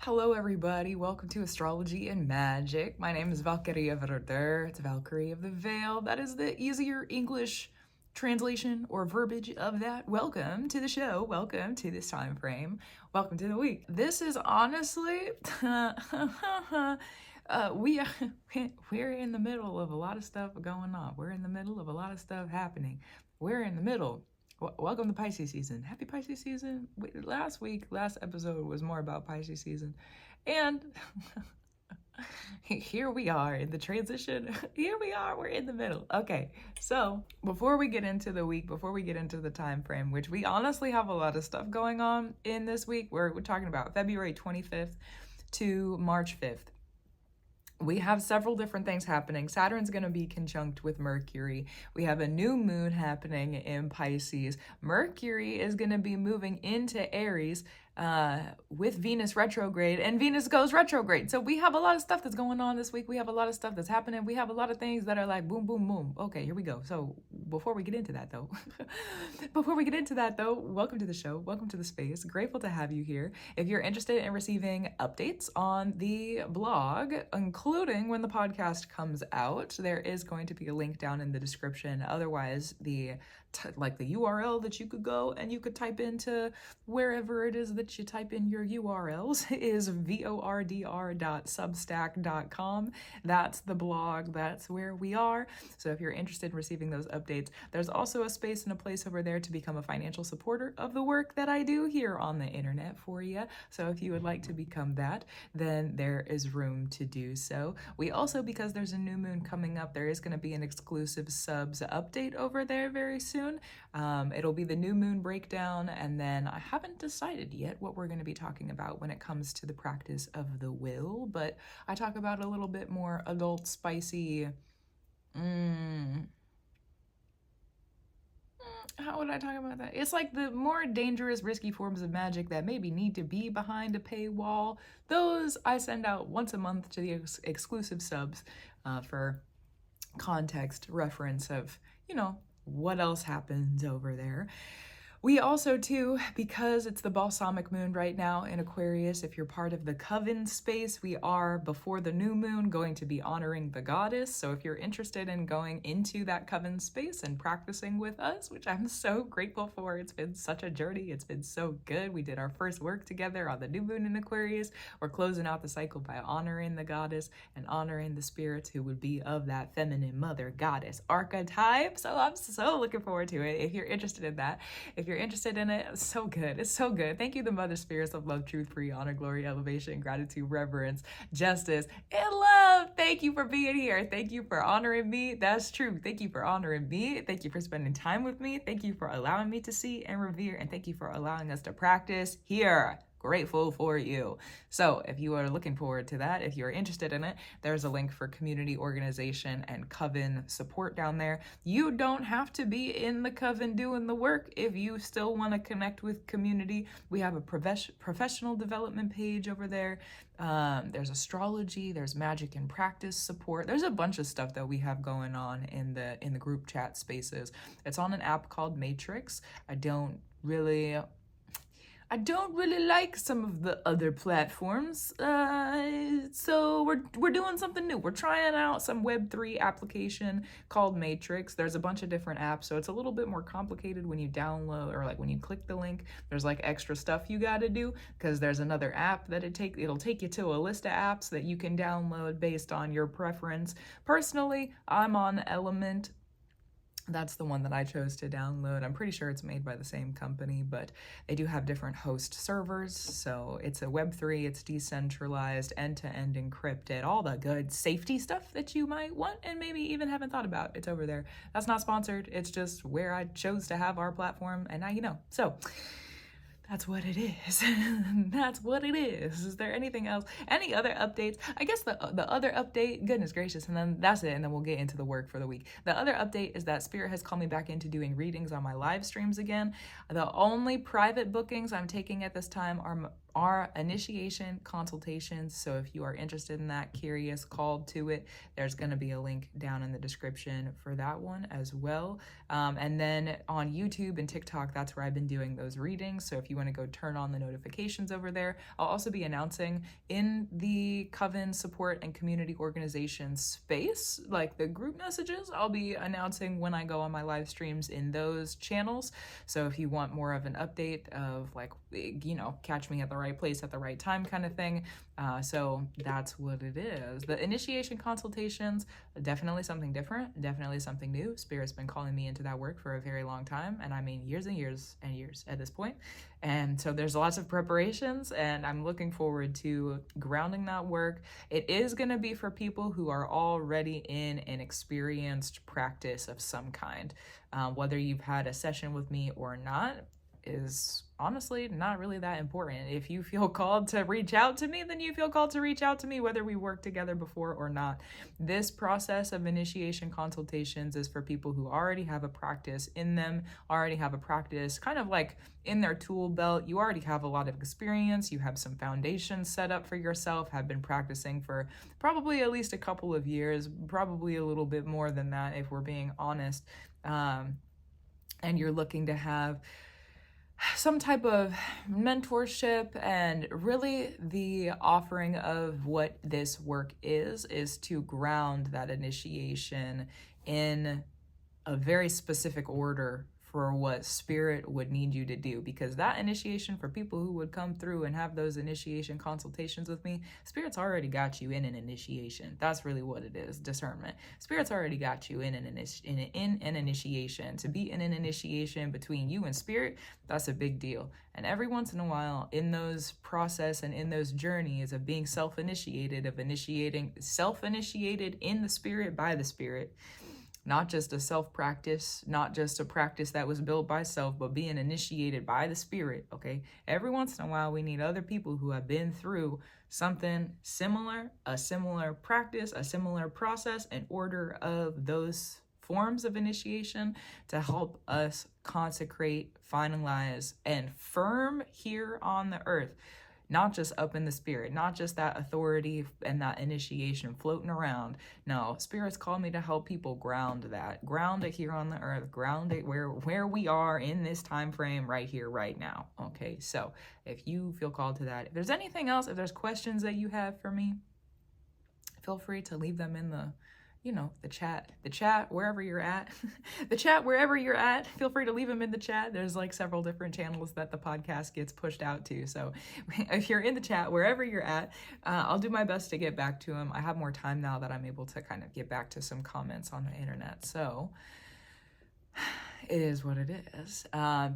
Hello, everybody. Welcome to Astrology and Magic. My name is Valkyrie Everder. It's Valkyrie of the Veil. That is the easier English translation or verbiage of that. Welcome to the show. Welcome to this time frame. Welcome to the week. This is honestly, we're in the middle of a lot of stuff going on. We're in the middle of a lot of stuff happening. We're in the middle. Welcome to Pisces season. Happy Pisces season. Last episode was more about Pisces season. And here we are in the transition. Here we are, we're in the middle. Okay, so before we get into the week, before we get into the time frame, which we honestly have a lot of stuff going on in this week, we're talking about February 25th to March 5th. We have several different things happening. Saturn's going to be conjunct with Mercury. We have a new moon happening in Pisces. Mercury is going to be moving into Aries with Venus retrograde, and Venus goes retrograde. So we have a lot of stuff that's going on this week. We have a lot of stuff that's happening. We have a lot of things that are like boom, boom, boom. Okay, here we go. So before we get into that though, welcome to the show. Welcome to the space. Grateful to have you here. If you're interested in receiving updates on the blog, including when the podcast comes out, there is going to be a link down in the description. Otherwise, the URL that you could go and you could type into wherever it is that you type in your URLs is vordr.substack.com. That's the blog. That's where we are. So if you're interested in receiving those updates, there's also a space and a place over there to become a financial supporter of the work that I do here on the internet for you. So if you would like to become that, then there is room to do so. We also, because there's a new moon coming up, there is going to be an exclusive subs update over there very soon. It'll be the new moon breakdown, and then I haven't decided yet what we're going to be talking about when it comes to the practice of the will, but I talk about a little bit more adult, spicy, how would I talk about that? It's like the more dangerous, risky forms of magic that maybe need to be behind a paywall. Those I send out once a month to the exclusive subs for context reference of, what else happens over there. We also, too, because it's the balsamic moon right now in Aquarius, if you're part of the coven space, we are, before the new moon, going to be honoring the goddess. So if you're interested in going into that coven space and practicing with us, which I'm so grateful for, it's been such a journey. It's been so good. We did our first work together on the new moon in Aquarius. We're closing out the cycle by honoring the goddess and honoring the spirits who would be of that feminine mother goddess archetype. So I'm so looking forward to it. If you're interested in that, if you're interested in it, it's so good. It's so good. Thank you, the mother spirits of love, truth, free, honor, glory, elevation, gratitude, reverence, justice, and love. Thank you for being here. Thank you for honoring me. That's true. Thank you for honoring me. Thank you for spending time with me. Thank you for allowing me to see and revere. And thank you for allowing us to practice here. Grateful for you. So if you are looking forward to that, if you're interested in it, there's a link for community organization and coven support down there. You don't have to be in the coven doing the work if you still want to connect with community. We have a professional development page over there. There's astrology, there's magic and practice support. There's a bunch of stuff that we have going on in the group chat spaces. It's on an app called Matrix. I don't really like some of the other platforms, so we're doing something new. We're trying out some Web3 application called Matrix. There's a bunch of different apps, so it's a little bit more complicated when you download or like when you click the link. There's like extra stuff you got to do because there's another app that it'll take you to a list of apps that you can download based on your preference. Personally, I'm on Element. That's the one that I chose to download. I'm pretty sure it's made by the same company, but they do have different host servers. So it's a Web3, it's decentralized, end-to-end encrypted, all the good safety stuff that you might want and maybe even haven't thought about. It's over there. That's not sponsored. It's just where I chose to have our platform, and now you know. So that's what it is. That's what it is. Is there anything else? Any other updates? I guess the other update, goodness gracious, and then that's it, and then we'll get into the work for the week. The other update is that Spirit has called me back into doing readings on my live streams again. The only private bookings I'm taking at this time are initiation consultations. So if you are interested in that, curious, called to it, there's going to be a link down in the description for that one as well. And then on YouTube and TikTok, that's where I've been doing those readings. So if you want to go turn on the notifications over there, I'll also be announcing in the Coven support and community organization space, like the group messages, I'll be announcing when I go on my live streams in those channels. So if you want more of an update of like, you know, catch me at the right place at the right time kind of thing. So that's what it is. The initiation consultations, definitely something different, definitely something new. Spirit's been calling me into that work for a very long time. And I mean, years and years and years at this point. And so there's lots of preparations, and I'm looking forward to grounding that work. It is going to be for people who are already in an experienced practice of some kind. Whether you've had a session with me or not is honestly not really that important. If you feel called to reach out to me, then you feel called to reach out to me, whether we worked together before or not. This process of initiation consultations is for people who already have a practice in them, already have a practice kind of like in their tool belt. You already have a lot of experience. You have some foundations set up for yourself, have been practicing for probably at least a couple of years, probably a little bit more than that if we're being honest. And you're looking to have some type of mentorship, and really the offering of what this work is to ground that initiation in a very specific order for what Spirit would need you to do, because that initiation, for people who would come through and have those initiation consultations with me, Spirit's already got you in an initiation. That's really what it is, discernment. Spirit's already got you in an initiation. To be in an initiation between you and Spirit, that's a big deal. And every once in a while, in those process and in those journeys of being self-initiated, of initiating, self-initiated in the Spirit, by the Spirit, not just a self-practice, not just a practice that was built by self, but being initiated by the Spirit, okay? Every once in a while, we need other people who have been through something similar, a similar practice, a similar process, an order of those forms of initiation to help us consecrate, finalize, and firm here on the earth. Not just up in the Spirit, not just that authority and that initiation floating around. No, Spirit's called me to help people ground that. Ground it here on the earth. Ground it where we are in this time frame right here, right now. Okay, so if you feel called to that, if there's anything else, if there's questions that you have for me, feel free to leave them in the, you know, the chat, wherever you're at, the chat, wherever you're at, feel free to leave them in the chat. There's like several different channels that the podcast gets pushed out to. So if you're in the chat, wherever you're at, I'll do my best to get back to them. I have more time now that I'm able to kind of get back to some comments on the internet. So it is what it is.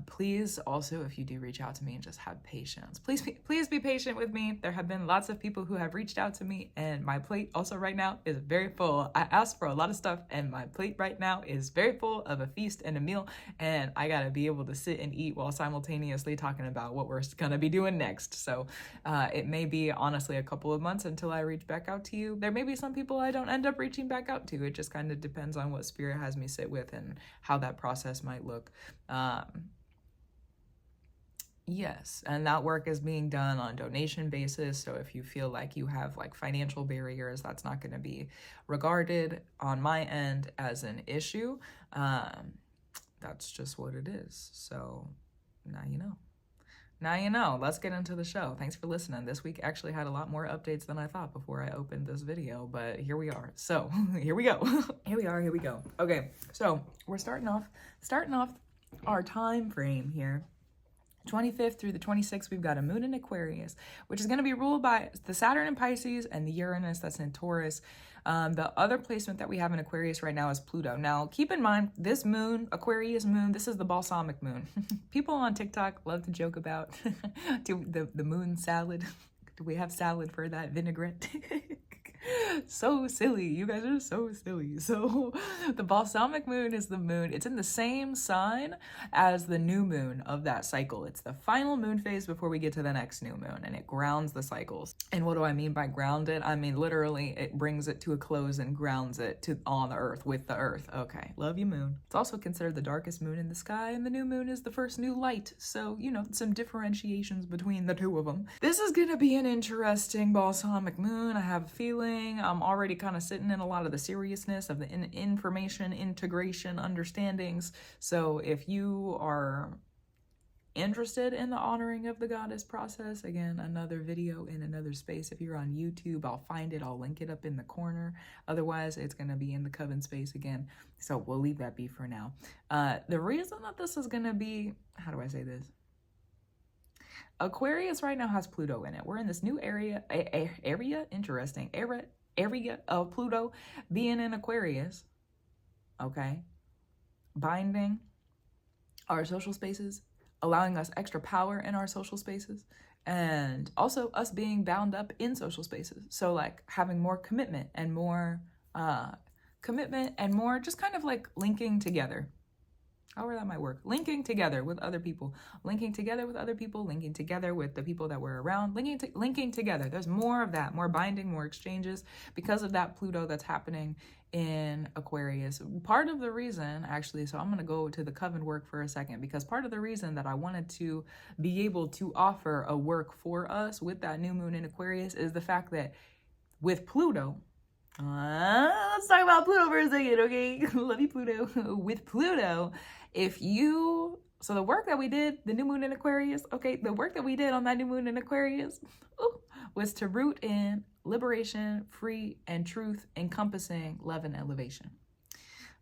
Please also, if you do reach out to me, and just have patience. Please be patient with me. There have been lots of people who have reached out to me, and my plate also right now is very full. I asked for a lot of stuff, and my plate right now is very full of a feast and a meal, and I gotta be able to sit and eat while simultaneously talking about what we're gonna be doing next. So it may be honestly a couple of months until I reach back out to you. There may be some people I don't end up reaching back out to. It just kind of depends on what Spirit has me sit with and how that process might look. Yes, and that work is being done on donation basis. So if you feel like you have like financial barriers, that's not going to be regarded on my end as an issue. That's just what it is. So now you know. Now you know. Let's get into the show. Thanks for listening. This week actually had a lot more updates than I thought before I opened this video, but here we are. So here we go. Here we go. Okay, so we're starting off our time frame here. 25th through the 26th, we've got a moon in Aquarius, which is going to be ruled by the Saturn in Pisces and the Uranus that's in Taurus. The other placement that we have in Aquarius right now is Pluto. Now, keep in mind, this moon, Aquarius moon, this is the balsamic moon. People on TikTok love to joke about the moon salad. Do we have salad for that vinaigrette? So silly. You guys are so silly. So the balsamic moon is the moon. It's in the same sign as the new moon of that cycle. It's the final moon phase before we get to the next new moon, and it grounds the cycles. And what do I mean by grounded? I mean literally it brings it to a close and grounds it to on the earth with the earth. Okay, love you, moon. It's also considered the darkest moon in the sky, and the new moon is the first new light. So, you know, some differentiations between the two of them. This is gonna be an interesting balsamic moon. I have a feeling I'm already kind of sitting in a lot of the seriousness of the information integration understandings. So if you are interested in the honoring of the goddess process, again, another video in another space. If you're on YouTube, I'll find it, I'll link it up in the corner. Otherwise, it's going to be in the coven space again. So we'll leave that be for now. The reason that this is going to be, how do I say this? Aquarius right now has Pluto in it. We're in this new area, interesting, area of Pluto being in Aquarius, okay? Binding our social spaces, allowing us extra power in our social spaces, and also us being bound up in social spaces. So like having more commitment and more just kind of like linking together. However that might work. Linking together with other people. Linking together with other people. Linking together with the people that we're around. Linking together. There's more of that. More binding, more exchanges because of that Pluto that's happening in Aquarius. Part of the reason, actually, so I'm going to go to the coven work for a second, because part of the reason that I wanted to be able to offer a work for us with that new moon in Aquarius is the fact that with Pluto, let's talk about Pluto for a second, okay? Love you, Pluto. With Pluto, so the work that we did, the new moon in Aquarius, okay, the work that we did on that new moon in Aquarius was to root in liberation, free, and truth encompassing love and elevation.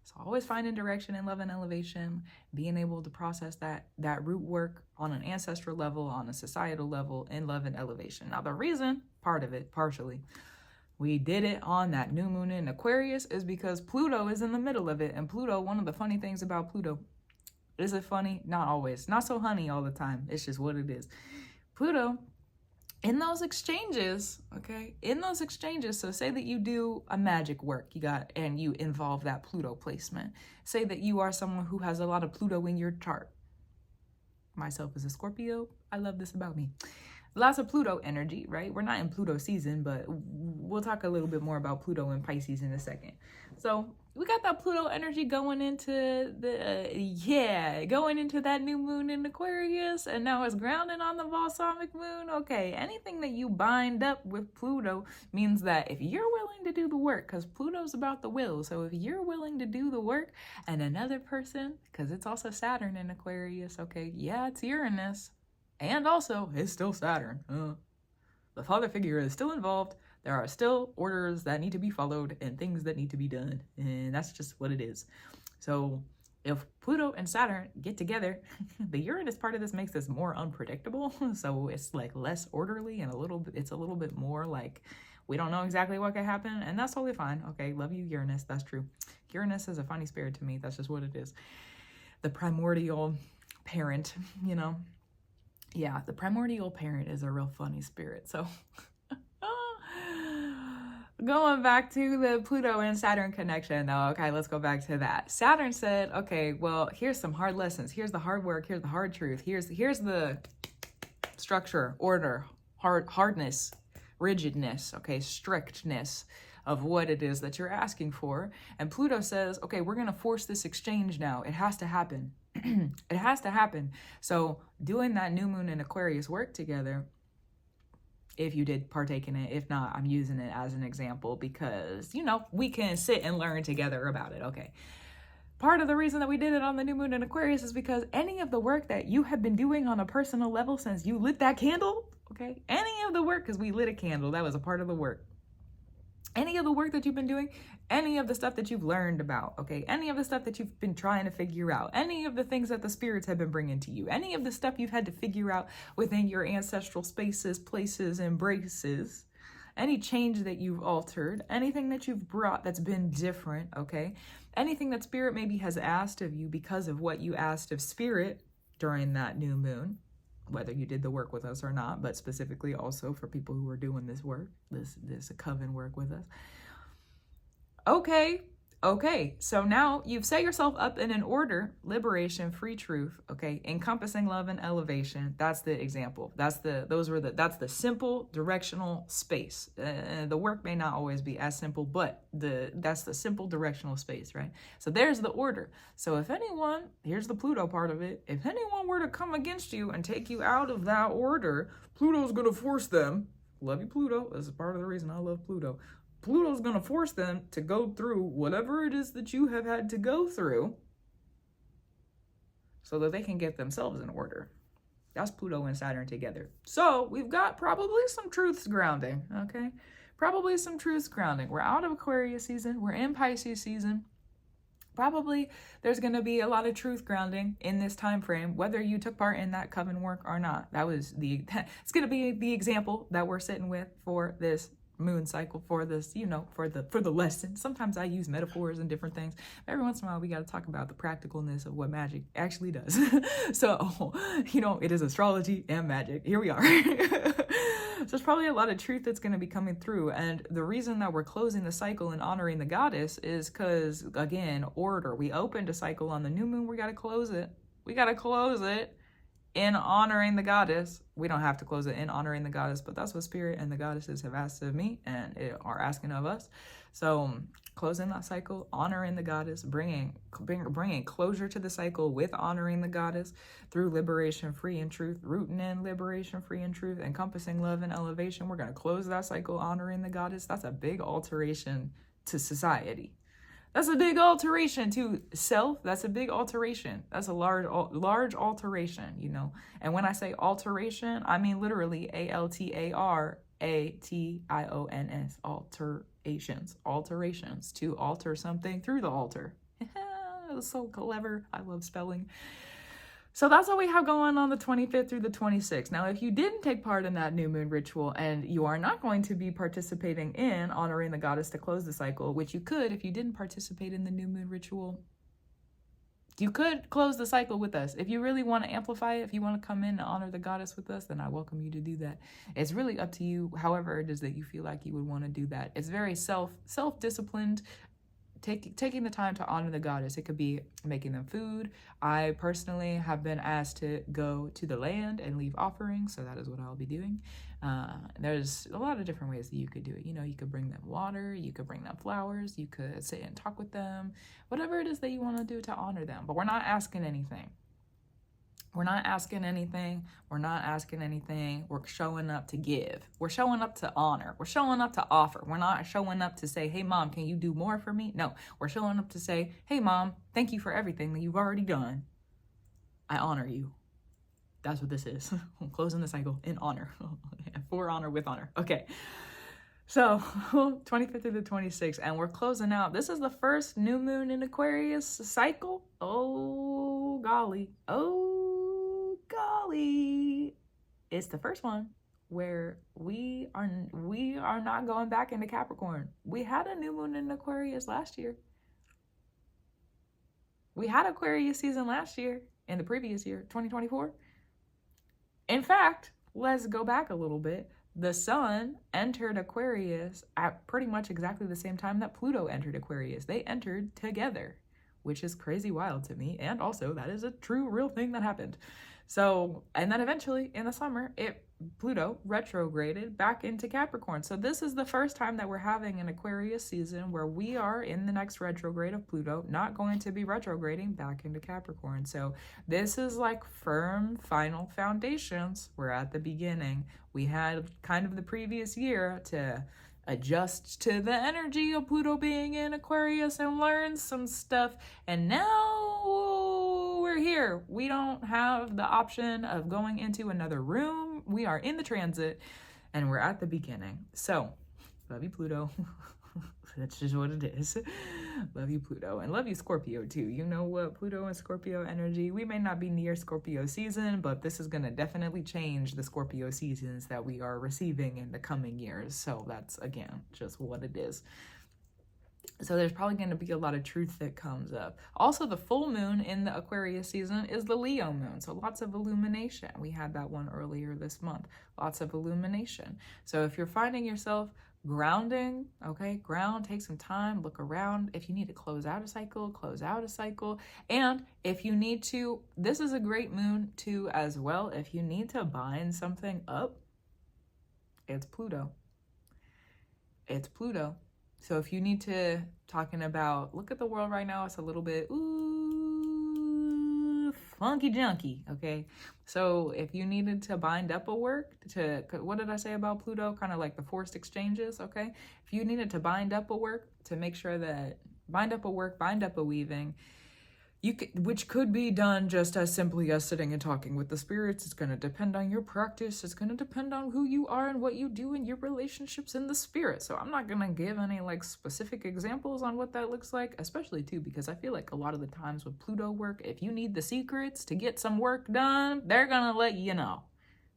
So always finding direction in love and elevation, being able to process that root work on an ancestral level, on a societal level, in love and elevation. Now the reason, partially, we did it on that new moon in Aquarius is because Pluto is in the middle of it. And Pluto, one of the funny things about Pluto, is it funny? Not always. Not so honey all the time. It's just what it is. Pluto, in those exchanges, okay? In those exchanges, so say that you do a magic work, and you involve that Pluto placement. Say that you are someone who has a lot of Pluto in your chart. Myself as a Scorpio, I love this about me. Lots of Pluto energy, right? We're not in Pluto season, but we'll talk a little bit more about Pluto and Pisces in a second. So we got that Pluto energy going into going into that new moon in Aquarius, and now it's grounded on the balsamic moon. Okay, anything that you bind up with Pluto means that if you're willing to do the work, because Pluto's about the will, so if you're willing to do the work, and another person, because it's also Saturn in Aquarius, okay, yeah, it's Uranus, and also, it's still Saturn. The father figure is still involved. There are still orders that need to be followed and things that need to be done. And that's just what it is. So if Pluto and Saturn get together, the Uranus part of this makes this more unpredictable. So it's like less orderly and it's a little bit more like we don't know exactly what could happen. And that's totally fine. Okay, love you, Uranus. That's true. Uranus is a funny spirit to me. That's just what it is. The primordial parent, you know. Yeah, the primordial parent is a real funny spirit. So going back to the Pluto and Saturn connection though, okay, let's go back to that. Saturn said, okay, well, here's some hard lessons. Here's the hard work. Here's the hard truth. Here's the structure, order, hardness, rigidness, okay, strictness of what it is that you're asking for. And Pluto says, okay, we're going to force this exchange now. It has to happen. It has to happen. So doing that new moon and Aquarius work together, if you did partake in it, if not, I'm using it as an example because, you know, we can sit and learn together about it. Okay. Part of the reason that we did it on the new moon in Aquarius is because any of the work that you have been doing on a personal level since you lit that candle, okay, any of the work, because we lit a candle, that was a part of the work. Any of the work that you've been doing, any of the stuff that you've learned about, okay, any of the stuff that you've been trying to figure out, any of the things that the spirits have been bringing to you, any of the stuff you've had to figure out within your ancestral spaces, places, embraces, any change that you've altered, anything that you've brought that's been different, okay, anything that spirit maybe has asked of you because of what you asked of spirit during that new moon, whether you did the work with us or not, but specifically also for people who are doing this work, this coven work with us. Okay, so now you've set yourself up in an order: liberation, free truth, okay, encompassing love and elevation. That's the example. That's the simple directional space. The work may not always be as simple, but that's the simple directional space, right? So there's the order. So if anyone, here's the Pluto part of it, if anyone were to come against you and take you out of that order, Pluto's gonna force them. Love you, Pluto. This is part of the reason I love Pluto. Pluto's going to force them to go through whatever it is that you have had to go through so that they can get themselves in order. That's Pluto and Saturn together. So we've got probably some truths grounding, okay? Probably some truths grounding. We're out of Aquarius season. We're in Pisces season. Probably there's going to be a lot of truth grounding in this time frame, whether you took part in that coven work or not. It's going to be the example that we're sitting with for this moon cycle, for this, for the lesson. Sometimes I use metaphors and different things. Every once in a while, we got to talk about the practicalness of what magic actually does. So, it is astrology and magic. Here we are. So there's probably a lot of truth that's going to be coming through. And the reason that we're closing the cycle and honoring the goddess is because, again, order. We opened a cycle on the new moon. We got to close it. We got to close it in honoring the goddess. We don't have to close it in honoring the goddess, but that's what Spirit and the goddesses have asked of me and are asking of us. So closing that cycle, honoring the goddess, bringing closure to the cycle with honoring the goddess through liberation, free and truth, rooting in liberation, free and truth, encompassing love and elevation. We're going to close that cycle, honoring the goddess. That's a big alteration to society. That's a big alteration to self. That's a big alteration. That's a large alteration, And when I say alteration, I mean literally ALTARATIONS, alterations, to alter something through the altar. That's so clever. I love spelling. So that's what we have going on the 25th through the 26th. Now, if you didn't take part in that new moon ritual and you are not going to be participating in honoring the goddess to close the cycle, which you could if you didn't participate in the new moon ritual, you could close the cycle with us. If you really want to amplify it, if you want to come in and honor the goddess with us, then I welcome you to do that. It's really up to you, however it is that you feel like you would want to do that. It's very self-disciplined. Taking the time to honor the goddess. It could be making them food. I personally have been asked to go to the land and leave offerings, so that is what I'll be doing. There's a lot of different ways that you could do it. You could bring them water, you could bring them flowers, you could sit and talk with them, whatever it is that you want to do to honor them. But we're not asking anything. We're showing up to give. We're showing up to honor. We're showing up to offer. We're not showing up to say, hey, Mom, can you do more for me? No, we're showing up to say, hey, Mom, thank you for everything that you've already done. I honor you. That's what this is. I'm closing the cycle in honor. For honor, with honor. Okay. So 25th through the 26th, and we're closing out. This is the first new moon in Aquarius cycle. Oh, golly. It's the first one where we are not going back into Capricorn. We had a new moon in Aquarius last year. We had Aquarius season last year, in the previous year, 2024. In fact, let's go back a little bit. The sun entered Aquarius at pretty much exactly the same time that Pluto entered Aquarius. They entered together, which is crazy wild to me. And also, that is a true, real thing that happened. So, and then eventually in the summer, Pluto retrograded back into Capricorn. So this is the first time that we're having an Aquarius season where we are in the next retrograde of Pluto, not going to be retrograding back into Capricorn. So this is like firm, final foundations. We're at the beginning. We had kind of the previous year to adjust to the energy of Pluto being in Aquarius and learn some stuff. And now we're here. We don't have the option of going into another room. We are in the transit and we're at the beginning. So, love you, Pluto. That's just what it is. Love you, Pluto. And love you, Scorpio, too. You know what? Pluto and Scorpio energy. We may not be near Scorpio season, but this is going to definitely change the Scorpio seasons that we are receiving in the coming years. So that's, again, just what it is. So there's probably going to be a lot of truth that comes up. Also, the full moon in the Aquarius season is the Leo moon. So lots of illumination. We had that one earlier this month. Lots of illumination. So if you're finding yourself grounding, okay, ground, take some time, look around. If you need to close out a cycle, close out a cycle. And if you need to, this is a great moon too as well. If you need to bind something up, it's Pluto. It's Pluto. So if you need to, talking about, look at the world right now, it's a little bit, funky junky, okay? So if you needed to bind up a work, what did I say about Pluto? Kind of like the forced exchanges, okay? If you needed to bind up a work to make sure that, bind up a work, bind up a weaving, which could be done just as simply as sitting and talking with the spirits. It's going to depend on your practice. It's going to depend on who you are and what you do in your relationships in the spirit. So I'm not going to give any like specific examples on what that looks like, especially too, because I feel like a lot of the times with Pluto work, if you need the secrets to get some work done, they're going to let you know.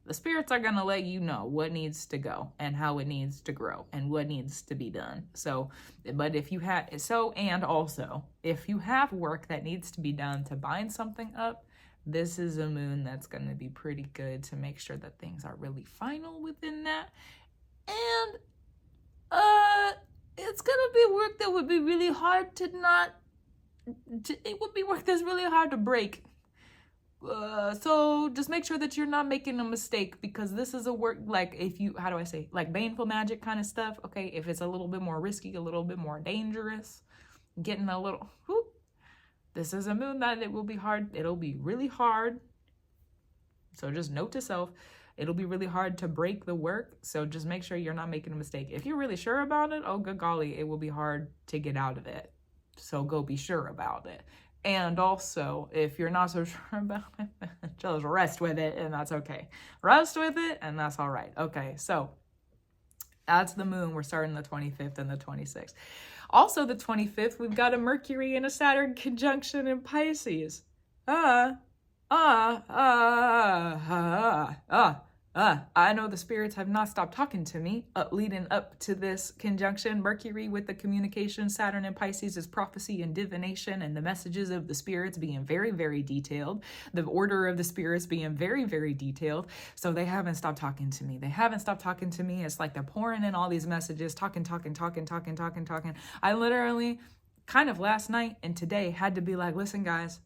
The spirits are going to let you know what needs to go and how it needs to grow and what needs to be done. So, but if you have, and also, if you have work that needs to be done to bind something up, this is a moon that's going to be pretty good to make sure that things are really final within that. And, it's going to be work that would be really hard it would be work that's really hard to break. So just make sure that you're not making a mistake, because this is a work, like if you, how do I say, like baneful magic kind of stuff, okay? If it's a little bit more risky, a little bit more dangerous, getting a little, this is a moon that it will be hard. It'll be really hard. So just note to self, it'll be really hard to break the work. So just make sure you're not making a mistake. If you're really sure about it, oh good golly, it will be hard to get out of it. So go be sure about it. And also, if you're not so sure about it, just rest with it, and that's okay. Rest with it, and that's all right. Okay, so that's the moon. We're starting the 25th and the 26th. Also, the 25th, we've got a Mercury and a Saturn conjunction in Pisces. I know the spirits have not stopped talking to me leading up to this conjunction. Mercury with the communication, Saturn and Pisces is prophecy and divination, and the messages of the spirits being very, very detailed. The order of the spirits being very, very detailed. So they haven't stopped talking to me. They haven't stopped talking to me. It's like they're pouring in all these messages, talking. I literally kind of last night and today had to be like, listen guys,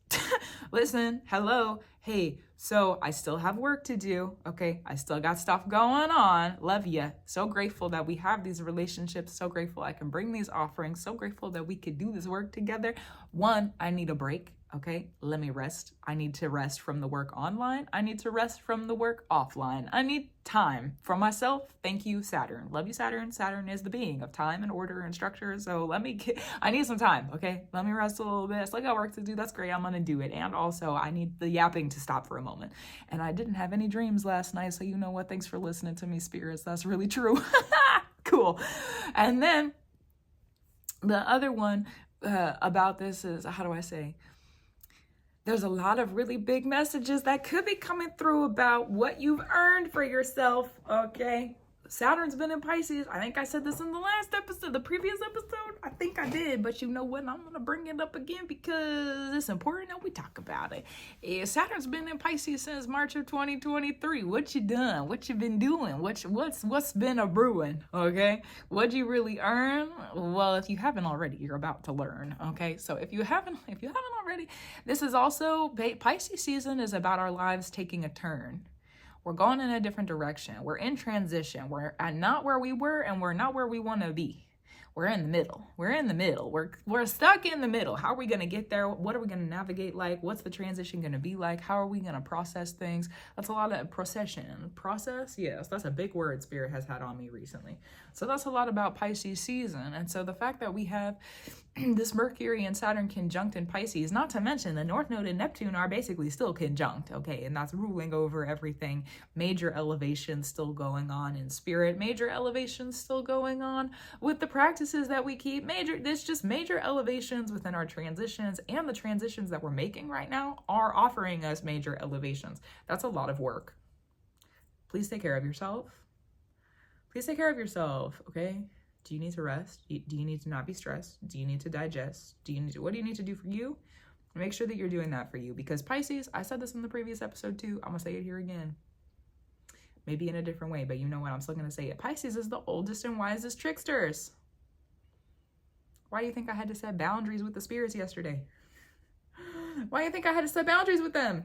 listen, hello, hey, so I still have work to do, okay? I still got stuff going on, love ya. So grateful that we have these relationships, so grateful I can bring these offerings, so grateful that we could do this work together. One, I need a break, okay? Let me rest. I need to rest from the work online. I need to rest from the work offline. I need time for myself. Thank you, Saturn. Love you, Saturn. Saturn is the being of time and order and structure. So I need some time, okay? Let me rest a little bit. I still got work to do. That's great. I'm going to do it. And also I need the yapping to stop for a moment. And I didn't have any dreams last night. So you know what? Thanks for listening to me, spirits. That's really true. Cool. And then the other one about this is, how do I say? There's a lot of really big messages that could be coming through about what you've earned for yourself, okay? Saturn's been in Pisces. I think I said this in the last episode, the previous episode. I think I did, but you know what? I'm going to bring it up again because it's important that we talk about it. Saturn's been in Pisces since March of 2023. What you done? What you been doing? What's been a brewing, okay? What'd you really earn? Well, if you haven't already, you're about to learn, okay? So if you haven't already, this is also, Pisces season is about our lives taking a turn. We're going in a different direction. We're in transition. We're not where we were, and we're not where we want to be. We're in the middle. We're stuck in the middle. How are we going to get there? What are we going to navigate like? What's the transition going to be like? How are we going to process things? That's a lot of process. Yes, that's a big word Spirit has had on me recently. So that's a lot about Pisces season. And so the fact that we have this Mercury and Saturn conjunct in Pisces, not to mention the North Node and Neptune are basically still conjunct, okay? And that's ruling over everything. Major elevations still going on in Spirit. Major elevations still going on with the practices that we keep. There's just major elevations within our transitions, and the transitions that we're making right now are offering us major elevations. That's a lot of work. Please take care of yourself. Please take care of yourself, okay? Do you need to rest? Do you need to not be stressed? Do you need to digest? What do you need to do for you? Make sure that you're doing that for you, because Pisces, I said this in the previous episode too, I'm gonna say it here again, maybe in a different way, but you know what, I'm still gonna say it. Pisces is the oldest and wisest tricksters. Why do you think I had to set boundaries with the spirits yesterday? Why do you think I had to set boundaries with them?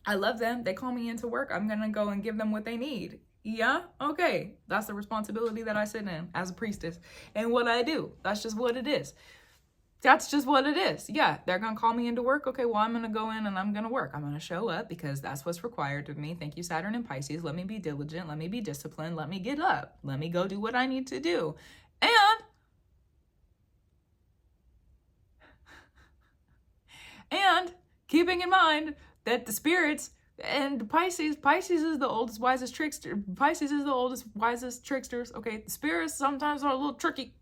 I love them. They call me into work. I'm gonna go and give them what they need. Yeah, okay. That's the responsibility that I sit in as a priestess. And what I do, that's just what it is. That's just what it is. Yeah, they're going to call me into work. Okay, well, I'm going to go in and I'm going to work. I'm going to show up because that's what's required of me. Thank you, Saturn and Pisces. Let me be diligent. Let me be disciplined. Let me get up. Let me go do what I need to do. And keeping in mind that the spirits and Pisces is the oldest, wisest trickster. Pisces is the oldest, wisest tricksters. Okay, the spirits sometimes are a little tricky.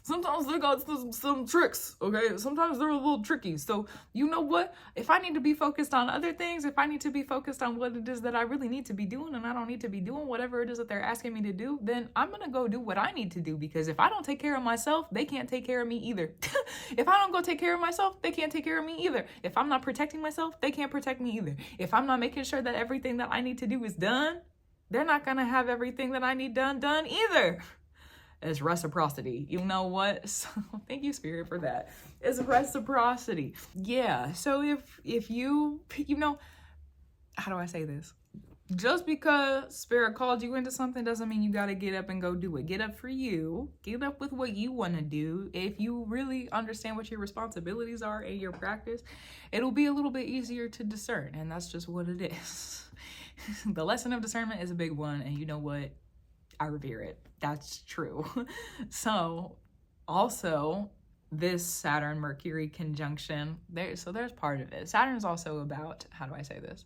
Sometimes they got some tricks, okay? Sometimes they're a little tricky. So, you know what? If I need to be focused on other things, if I need to be focused on what it is that I really need to be doing, and I don't need to be doing whatever it is that they're asking me to do, then I'm going to go do what I need to do, because if I don't take care of myself, they can't take care of me either. If I don't go take care of myself, they can't take care of me either. If I'm not protecting myself, they can't protect me either. If I'm not making sure that everything that I need to do is done, they're not going to have everything that I need done either. It's reciprocity. You know what? So, thank you, Spirit, for that. It's reciprocity. Yeah. So if you know, how do I say this? Just because Spirit called you into something doesn't mean you got to get up and go do it. Get up for you. Get up with what you want to do. If you really understand what your responsibilities are in your practice, it'll be a little bit easier to discern. And that's just what it is. The lesson of discernment is a big one. And you know what? I revere it. That's true. So also this Saturn Mercury conjunction, there's part of it. Saturn is also about, how do I say this?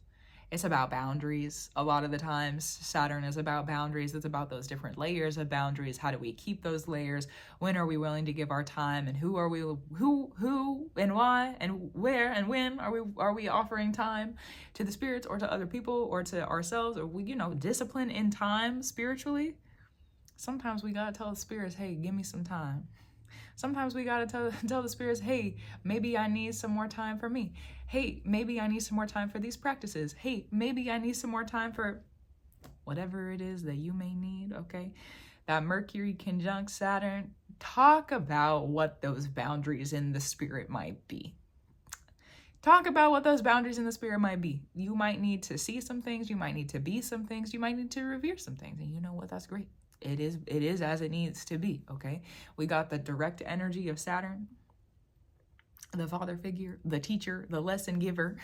It's about boundaries. A lot of the times Saturn is about boundaries. It's about those different layers of boundaries. How do we keep those layers? When are we willing to give our time? And who and why and where and when are we offering time to the spirits or to other people or to ourselves? Or we, discipline in time spiritually. Sometimes we gotta tell the spirits, hey, give me some time. Sometimes we gotta tell the spirits, hey, maybe I need some more time for me. Hey, maybe I need some more time for these practices. Hey, maybe I need some more time for whatever it is that you may need, okay? That Mercury conjunct Saturn, talk about what those boundaries in the spirit might be. Talk about what those boundaries in the spirit might be. You might need to see some things. You might need to be some things. You might need to revere some things. And you know what? That's great. It is as it needs to be, okay? We got the direct energy of Saturn, the father figure, the teacher, the lesson giver,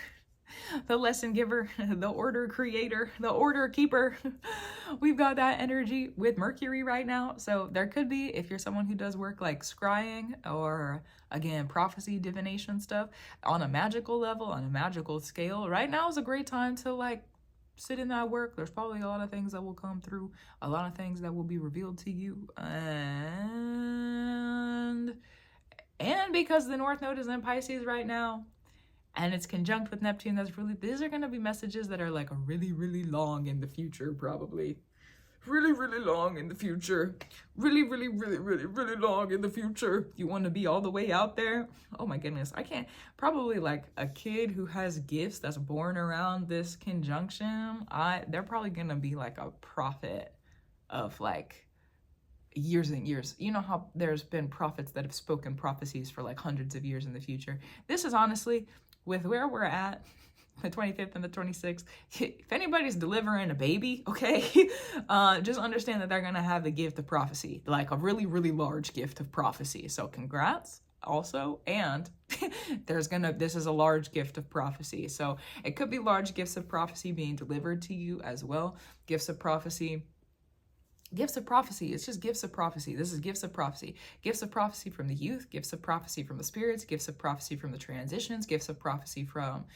the order creator, the order keeper. We've got that energy with Mercury right now. So there could be, if you're someone who does work like scrying or, again, prophecy, divination stuff, on a magical level, on a magical scale, right now is a great time to sit in that work. There's probably a lot of things that will come through, a lot of things that will be revealed to you. And because the North Node is in Pisces right now, and it's conjunct with Neptune, these are going to be messages that are like really, really long in the future, probably. Really, really long in the future. Really, really, really, really, really long in the future. You want to be all the way out there? Oh my goodness. I can't. Probably like a kid who has gifts that's born around this conjunction. They're probably going to be like a prophet of like years and years. You know how there's been prophets that have spoken prophecies for like hundreds of years in the future. This is honestly, with where we're at, the 25th and the 26th, if anybody's delivering a baby, okay, just understand that they're going to have the gift of prophecy, like a really, really large gift of prophecy. So congrats also. And this is a large gift of prophecy. So it could be large gifts of prophecy being delivered to you as well. Gifts of prophecy. It's just gifts of prophecy. This is gifts of prophecy. Gifts of prophecy from the youth, gifts of prophecy from the spirits, gifts of prophecy from the transitions, gifts of prophecy from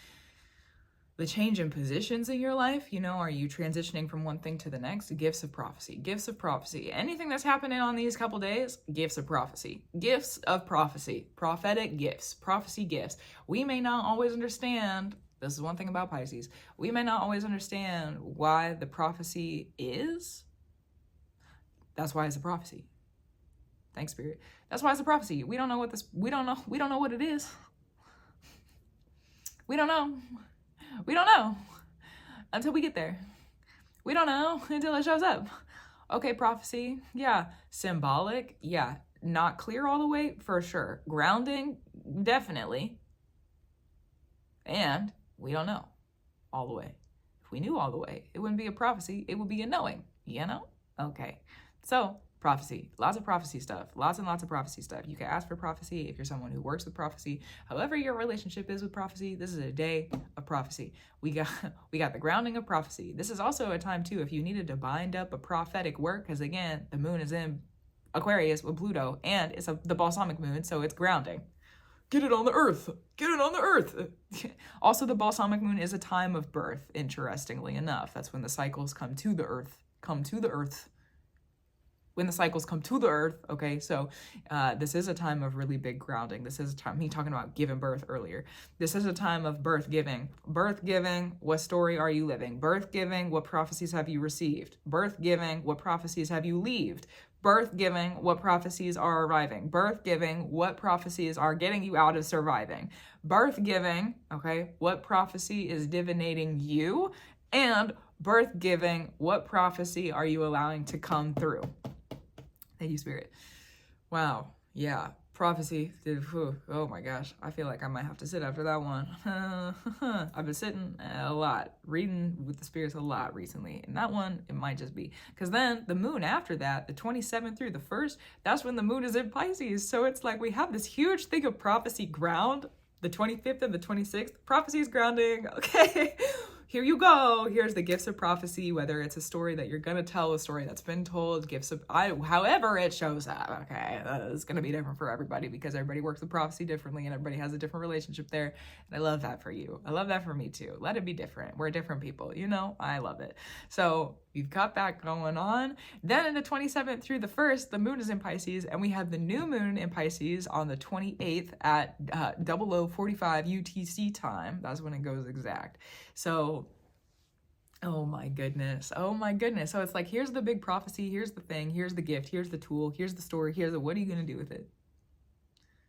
the change in positions in your life. Are you transitioning from one thing to the next? Gifts of prophecy. Anything that's happening on these couple days, gifts of prophecy. Gifts of prophecy. Prophetic gifts. Prophecy gifts. We may not always understand. This is one thing about Pisces. We may not always understand why the prophecy is. That's why it's a prophecy. Thanks, Spirit. That's why it's a prophecy. We don't know what we don't know what it is. We don't know. We don't know until we get there. We don't know until it shows up. Okay, prophecy, yeah. Symbolic, yeah. Not clear all the way, for sure. Grounding, definitely. And we don't know all the way. If we knew all the way, it wouldn't be a prophecy, it would be a knowing, you know? Okay, so prophecy, lots of prophecy stuff, lots and lots of prophecy stuff. You can ask for prophecy if you're someone who works with prophecy. However your relationship is with prophecy, this is a day of prophecy. We got the grounding of prophecy. This is also a time too, if you needed to bind up a prophetic work, because again, the moon is in Aquarius with Pluto, and it's the balsamic moon, so it's grounding. Get it on the earth. Get it on the earth. Also, the balsamic moon is a time of birth, interestingly enough. That's when the cycles come to the earth. When the cycles come to the earth, okay? So this is a time of really big grounding. This is a time, me talking about giving birth earlier. This is a time of birth giving. Birth giving, what story are you living? Birth giving, what prophecies have you received? Birth giving, what prophecies have you leaved? Birth giving, what prophecies are arriving? Birth giving, what prophecies are getting you out of surviving? Birth giving, okay, what prophecy is divinating you? And birth giving, what prophecy are you allowing to come through? Thank you, Spirit. Wow, yeah, prophecy. Oh my gosh, I feel like I might have to sit after that one. I've been sitting a lot, reading with the spirits a lot recently, and that one, it might just be, because then the moon after that, the 27th through the 1st, that's when the moon is in Pisces, so it's like we have this huge thing of prophecy ground, the 25th and the 26th, prophecy is grounding, okay? Here you go. Here's the gifts of prophecy, whether it's a story that you're going to tell, a story that's been told, however it shows up, okay? It's going to be different for everybody because everybody works with prophecy differently and everybody has a different relationship there. And I love that for you. I love that for me too. Let it be different. We're different people, you know? I love it. So we've got that going on. Then in the 27th through the 1st, the moon is in Pisces, and we have the new moon in Pisces on the 28th at 00:45 UTC time. That's when it goes exact. So, oh my goodness. So it's like, here's the big prophecy, here's the thing, here's the gift, here's the tool, here's the story, what are you going to do with it?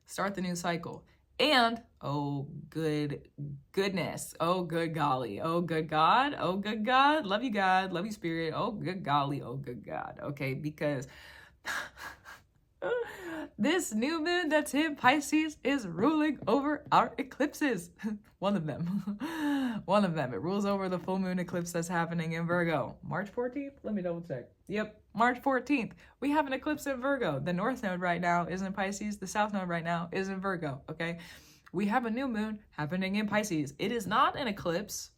Start the new cycle. And, oh good goodness, oh good golly, oh good God, love you Spirit, oh good golly, oh good God, okay, because this new moon that's in Pisces is ruling over our eclipses. One of them. It rules over the full moon eclipse that's happening in Virgo. March 14th? Let me double check. Yep, March 14th. We have an eclipse in Virgo. The north node right now is in Pisces. The south node right now is in Virgo, okay? We have a new moon happening in Pisces. It is not an eclipse,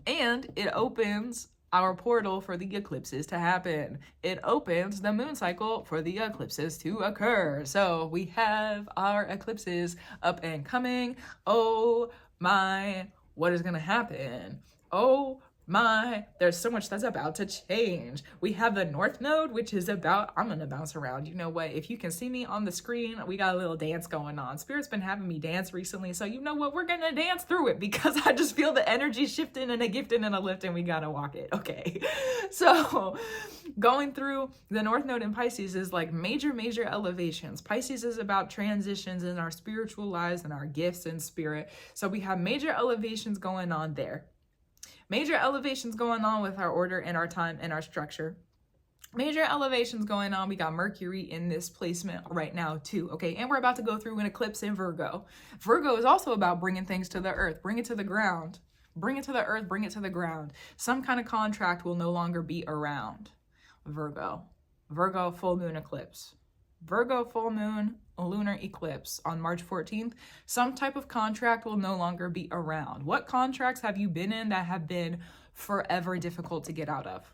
and it opens our portal for the eclipses to happen. It opens the moon cycle for the eclipses to occur. So we have our eclipses up and coming. Oh my, what is gonna happen? Oh my, there's so much that's about to change. We have the north node, which is about, I'm gonna bounce around. You know what? If you can see me on the screen, we got a little dance going on. Spirit's been having me dance recently, so you know what? We're gonna dance through it because I just feel the energy shifting and a gifting and a lifting. We gotta walk it, okay? So going through the north node in Pisces is like major elevations. Pisces is about transitions in our spiritual lives and our gifts and spirit. So we have major elevations going on there. Major elevations going on with our order and our time and our structure. Major elevations going on. We got Mercury in this placement right now too, okay? And we're about to go through an eclipse in Virgo. Virgo is also about bringing things to the earth, bring it to the ground. Bring it to the earth, bring it to the ground. Some kind of contract will no longer be around. Virgo full moon eclipse. Virgo full moon lunar eclipse on March 14th, some type of contract will no longer be around. What contracts have you been in that have been forever difficult to get out of?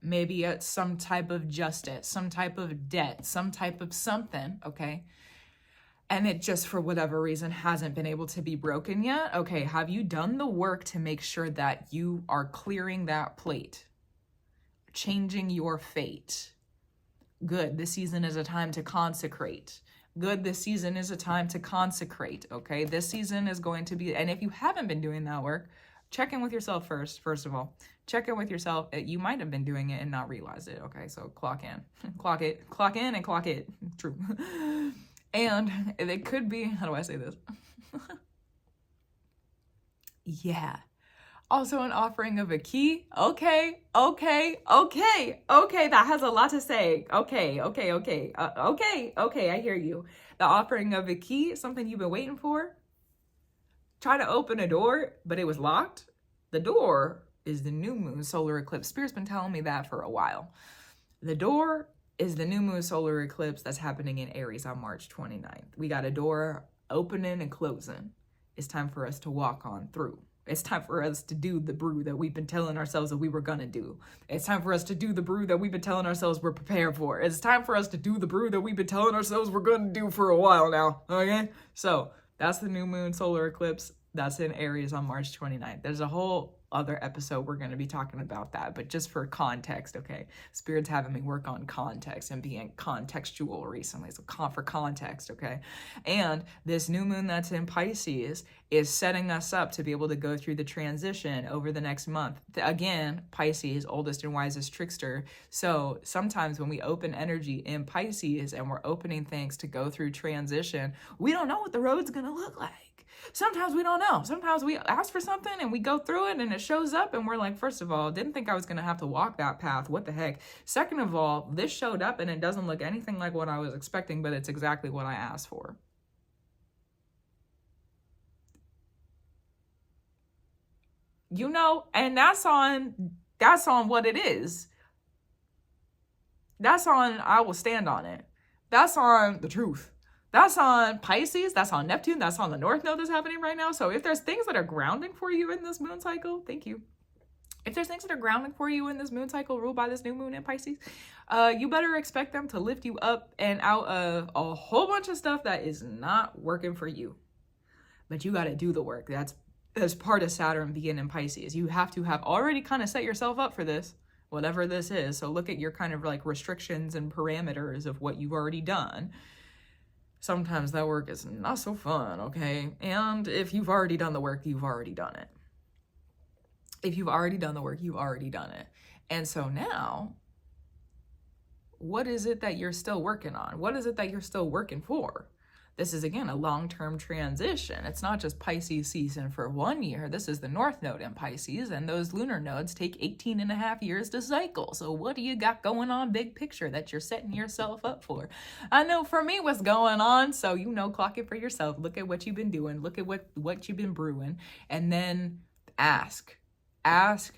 Maybe it's some type of justice, some type of debt, some type of something, okay? And it just for whatever reason hasn't been able to be broken yet. Okay, have you done the work to make sure that you are clearing that plate? Changing your fate? Good, this season is a time to consecrate. Good, this season is a time to consecrate, okay? This season is going to be, and if you haven't been doing that work, check in with yourself first of all. Check in with yourself. You might have been doing it and not realize it. Okay, so clock in. Clock in and clock it. True. And it could be, how do I say this? Yeah. Also an offering of a key. Okay, that has a lot to say. Okay, I hear you. The offering of a key, something you've been waiting for. Try to open a door, but it was locked. The door is the new moon solar eclipse. Spirit's been telling me that for a while. The door is the new moon solar eclipse that's happening in Aries on March 29th. We got a door opening and closing. It's time for us to walk on through. It's time for us to do the brew that we've been telling ourselves that we were gonna do. It's time for us to do the brew that we've been telling ourselves we're prepared for. It's time for us to do the brew that we've been telling ourselves we're gonna do for a while now, okay? So that's the new moon solar eclipse. That's in Aries on March 29th. There's a whole other episode we're going to be talking about that, but just for context, okay? Spirit's having me work on context and being contextual recently, so for context, okay? And this new moon that's in Pisces is setting us up to be able to go through the transition over the next month. Again, Pisces, oldest and wisest trickster. So sometimes when we open energy in Pisces and we're opening things to go through transition, we don't know what the road's going to look like. Sometimes we don't know. Sometimes we ask for something and we go through it and it shows up and we're like, first of all, didn't think I was going to have to walk that path. What the heck? Second of all, this showed up and it doesn't look anything like what I was expecting, but it's exactly what I asked for. You know, and that's on what it is. That's on, I will stand on it. That's on the truth. That's on Pisces, that's on Neptune, that's on the North Node that's happening right now. So if there's things that are grounding for you in this moon cycle, thank you. If there's things that are grounding for you in this moon cycle ruled by this new moon in Pisces, you better expect them to lift you up and out of a whole bunch of stuff that is not working for you. But you got to do the work. That's as part of Saturn being in Pisces. You have to have already kind of set yourself up for this, whatever this is. So look at your kind of like restrictions and parameters of what you've already done. Sometimes that work is not so fun, okay? And if you've already done the work, you've already done it. If you've already done the work, you've already done it. And so now, what is it that you're still working on? What is it that you're still working for? This is, again, a long-term transition. It's not just Pisces season for 1 year. This is the North Node in Pisces, and those lunar nodes take 18 and a half years to cycle. So what do you got going on big picture that you're setting yourself up for? I know for me what's going on, so you know, clock it for yourself. Look at what you've been doing. Look at what you've been brewing, and then ask. What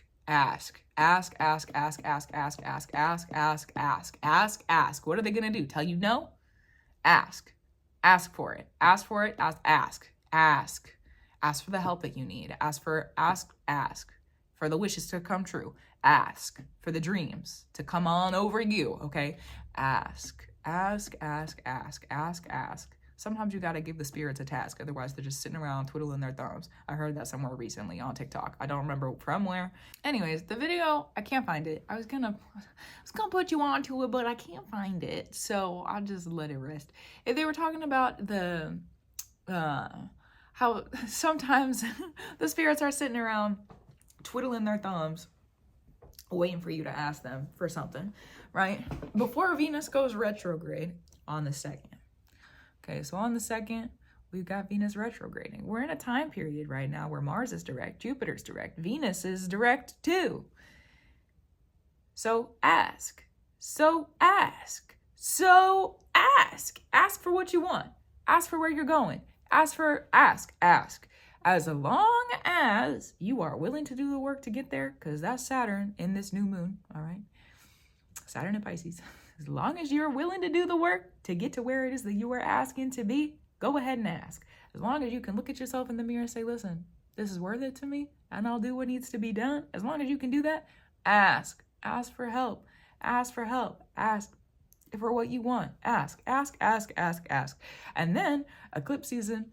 are they going to do? Tell you no? Ask for it. Ask for the help that you need. Ask for the wishes to come true. Ask for the dreams to come on over you, okay? Ask. Sometimes you gotta give the spirits a task, otherwise they're just sitting around twiddling their thumbs. I heard that somewhere recently on TikTok. I don't remember from where. Anyways, the video, I can't find it. I was gonna put you onto it, but I can't find it, so I'll just let it rest. If they were talking about the how sometimes the spirits are sitting around twiddling their thumbs, waiting for you to ask them for something, right? Before Venus goes retrograde on the 2nd. Okay, so on the 2nd, we've got Venus retrograding. We're in a time period right now where Mars is direct, Jupiter's direct, Venus is direct too. So ask. Ask for what you want. Ask for where you're going. Ask. As long as you are willing to do the work to get there, because that's Saturn in this new moon, all right? Saturn and Pisces. As long as you're willing to do the work to get to where it is that you are asking to be, go ahead and ask. As long as you can look at yourself in the mirror and say, listen, this is worth it to me, and I'll do what needs to be done. As long as you can do that, ask. Ask for help. Ask for what you want. Ask. And then eclipse season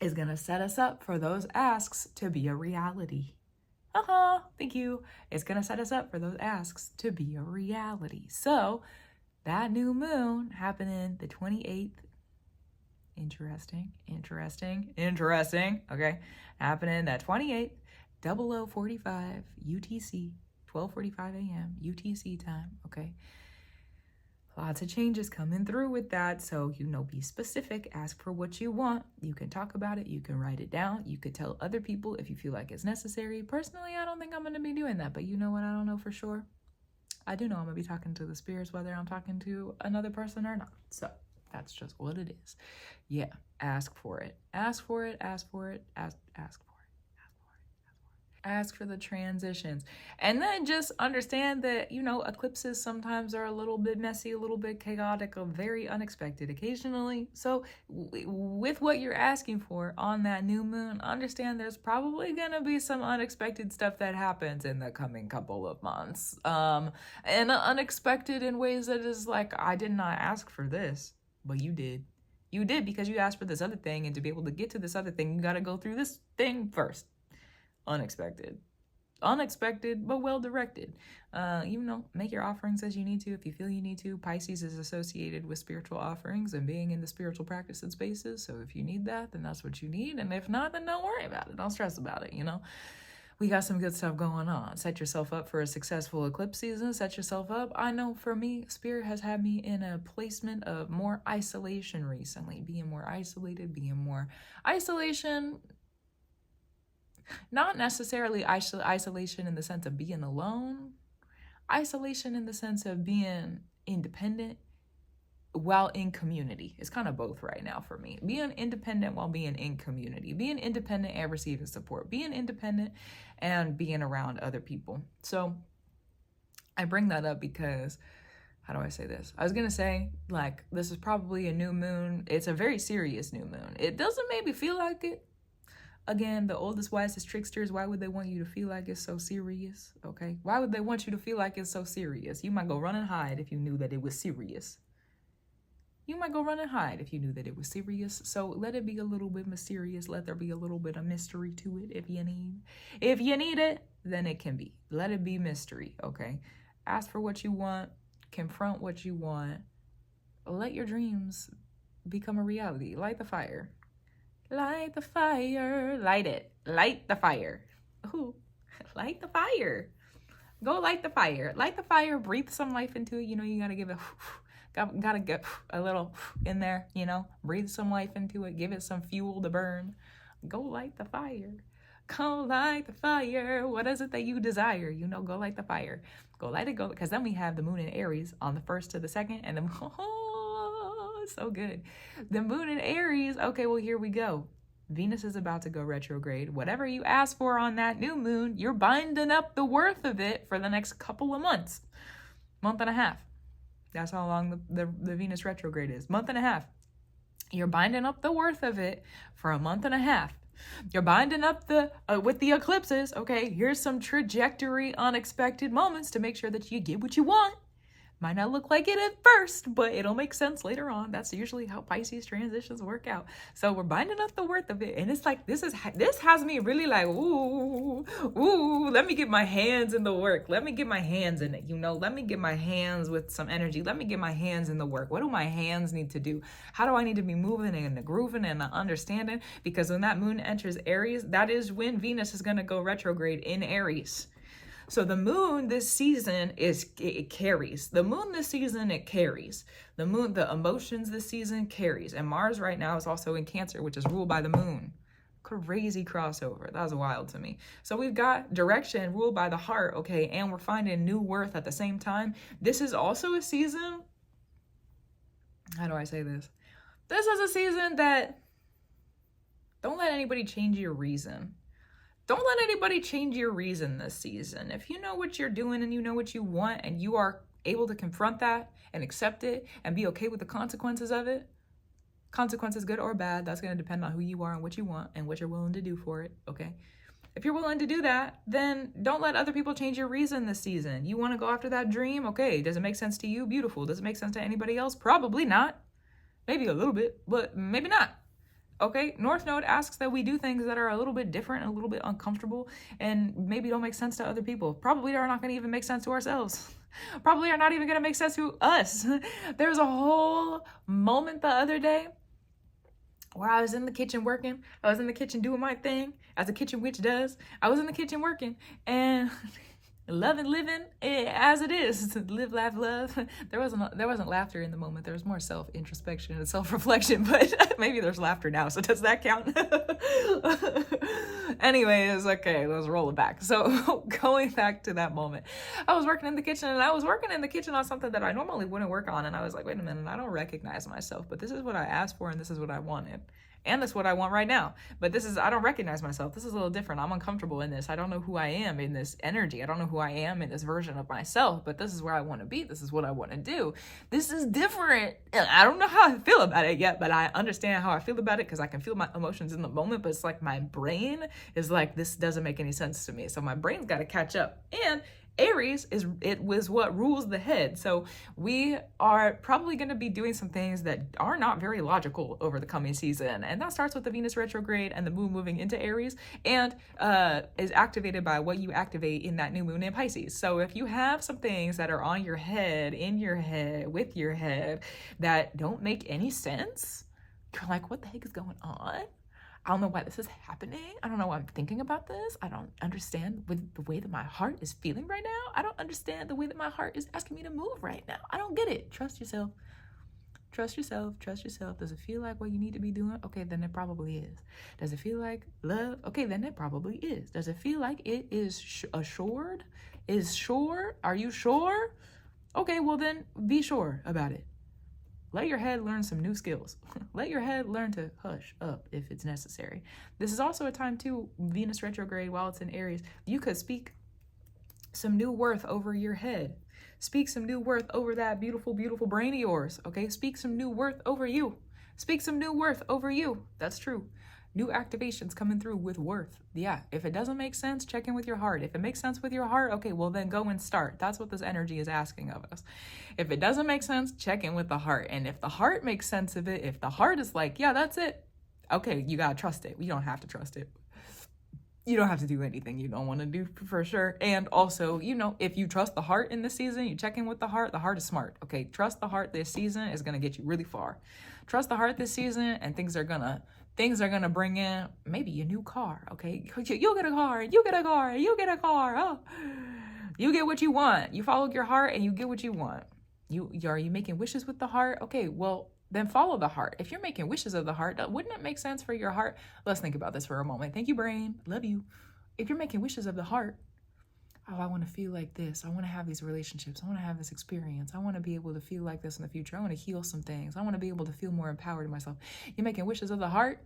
is going to set us up for those asks to be a reality. Thank you. It's going to set us up for those asks to be a reality. So that new moon happening the 28th. Interesting. Okay. Happening that 28th. 00:45 UTC, 12:45 a.m. UTC time, okay? Lots of changes coming through with that. So, be specific, ask for what you want. You can talk about it. You can write it down. You could tell other people if you feel like it's necessary. Personally, I don't think I'm going to be doing that, but you know what? I don't know for sure. I do know I'm going to be talking to the spirits, whether I'm talking to another person or not. So that's just what it is. Yeah. Ask for it. Ask for it. Ask for it. Ask for it. Ask for the transitions. And then just understand that, eclipses sometimes are a little bit messy, a little bit chaotic, very unexpected occasionally. So with what you're asking for on that new moon, understand there's probably going to be some unexpected stuff that happens in the coming couple of months. And unexpected in ways that is like, I did not ask for this, but you did. You did because you asked for this other thing. And to be able to get to this other thing, you got to go through this thing first. Unexpected, but well directed. Make your offerings as you need to if you feel you need to. Pisces is associated with spiritual offerings and being in the spiritual practice and spaces. So if you need that, then that's what you need. And if not, then don't worry about it. Don't stress about it. We got some good stuff going on. Set yourself up for a successful eclipse season. Set yourself up. I know for me, Spirit has had me in a placement of more isolation recently. Being more isolated, isolation. Not necessarily isolation in the sense of being alone. Isolation in the sense of being independent while in community. It's kind of both right now for me. Being independent while being in community. Being independent and receiving support. Being independent and being around other people. So I bring that up because, how do I say this? I was going to say, this is probably a new moon. It's a very serious new moon. It doesn't maybe feel like it. Again, the oldest, wisest tricksters, why would they want you to feel like it's so serious? Okay? Why would they want you to feel like it's so serious? You might go run and hide if you knew that it was serious. So let it be a little bit mysterious. Let there be a little bit of mystery to it if you need. If you need it, then it can be. Let it be mystery, okay? Ask for what you want. Confront what you want. Let your dreams become a reality. Light the fire. Light the fire. Light it. Light the fire. Ooh, light the fire. Go light the fire. Light the fire. Breathe some life into it. You gotta give it, gotta get a little in there, breathe some life into it. Give it some fuel to burn. Go light the fire. Go light the fire. What is it that you desire? Go light the fire. Go light it, because then we have the moon in Aries on the 1st to the 2nd. And then, so good. The moon in Aries. Okay, well, here we go. Venus is about to go retrograde. Whatever you ask for on that new moon, you're binding up the worth of it for the next couple of months. Month and a half. That's how long the Venus retrograde is. Month and a half. You're binding up the worth of it for a month and a half. You're binding up with the eclipses. Okay, here's some trajectory, unexpected moments to make sure that you get what you want. Might not look like it at first, but it'll make sense later on. That's usually how Pisces transitions work out. So we're binding up the worth of it. And it's like, this has me really like, ooh, let me get my hands in the work. Let me get my hands in it. Let me get my hands with some energy. Let me get my hands in the work. What do my hands need to do? How do I need to be moving and grooving and understanding? Because when that moon enters Aries, that is when Venus is going to go retrograde in Aries. So the moon this season it carries. The moon this season, it carries. The moon, the emotions this season carries. And Mars right now is also in Cancer, which is ruled by the moon. Crazy crossover. That was wild to me. So we've got direction ruled by the heart, okay, and we're finding new worth at the same time. This is also a season, how do I say this? This is a season that don't let anybody change your reason. Don't let anybody change your reason this season. If you know what you're doing and you know what you want and you are able to confront that and accept it and be okay with the consequences of it, consequences good or bad, that's going to depend on who you are and what you want and what you're willing to do for it, okay? If you're willing to do that, then don't let other people change your reason this season. You want to go after that dream? Okay. Does it make sense to you? Beautiful. Does it make sense to anybody else? Probably not. Maybe a little bit, but maybe not. Okay, North Node asks that we do things that are a little bit different and a little bit uncomfortable and maybe don't make sense to other people. Probably are not going to even make sense to ourselves. Probably are not even going to make sense to us. There's a whole moment the other day where I was in the kitchen working. I was in the kitchen doing my thing, as a kitchen witch does. I was in the kitchen working and loving, living as it is. Live, laugh, love. There wasn't laughter in the moment. There was more self-introspection and self-reflection, but maybe there's laughter now. So does that count? Anyways, okay, let's roll it back. So going back to that moment, I was working in the kitchen, and I was working in the kitchen on something that I normally wouldn't work on. And I was like, wait a minute, I don't recognize myself, but this is what I asked for, and this is what I wanted. And that's what I want right now. But I don't recognize myself. This is a little different. I'm uncomfortable in this. I don't know who I am in this energy. I don't know who I am in this version of myself, but this is where I want to be. This is what I want to do. This is different. And I don't know how I feel about it yet, but I understand how I feel about it because I can feel my emotions in the moment, but it's like my brain is like, this doesn't make any sense to me. So my brain's got to catch up. And Aries was what rules the head. So we are probably going to be doing some things that are not very logical over the coming season. And that starts with the Venus retrograde and the moon moving into Aries, and is activated by what you activate in that new moon in Pisces. So if you have some things that are on your head, in your head, with your head that don't make any sense, you're like, what the heck is going on? I don't know why this is happening. I don't know why I'm thinking about this. I don't understand the way that my heart is feeling right now. I don't understand the way that my heart is asking me to move right now. I don't get it. Trust yourself. Trust yourself. Trust yourself. Does it feel like what you need to be doing? Okay, then it probably is. Does it feel like love? Okay, then it probably is. Does it feel like it is assured? Is sure? Are you sure? Okay, well then be sure about it. Let your head learn some new skills. Let your head learn to hush up if it's necessary. This is also a time too, Venus retrograde while it's in Aries, you could speak some new worth over your head. Speak some new worth over that beautiful, beautiful brain of yours, okay? Speak some new worth over you. Speak some new worth over you. That's true. New activations coming through with worth. Yeah, if it doesn't make sense, check in with your heart. If it makes sense with your heart, okay, well then go and start. That's what this energy is asking of us. If it doesn't make sense, check in with the heart. And if the heart makes sense of it, if the heart is like, yeah, that's it, okay, you gotta trust it. You don't have to trust it. You don't have to do anything you don't want to do for sure. And also, if you trust the heart in this season, you check in with the heart is smart. Okay, trust the heart this season is going to get you really far. Trust the heart this season, and things are gonna bring in maybe a new car. Okay, you'll get a car, you get a car, you get a car. Oh, you get what you want. You follow your heart and you get what you want. Are you making wishes with the heart? Okay, well, then follow the heart. If you're making wishes of the heart, wouldn't it make sense for your heart? Let's think about this for a moment. Thank you, brain. Love you. If you're making wishes of the heart, oh, I want to feel like this. I want to have these relationships. I want to have this experience. I want to be able to feel like this in the future. I want to heal some things. I want to be able to feel more empowered in myself. You're making wishes of the heart?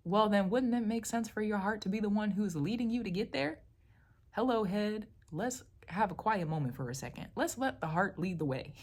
Well, then wouldn't it make sense for your heart to be the one who's leading you to get there? Hello, head. Let's have a quiet moment for a second. Let's let the heart lead the way.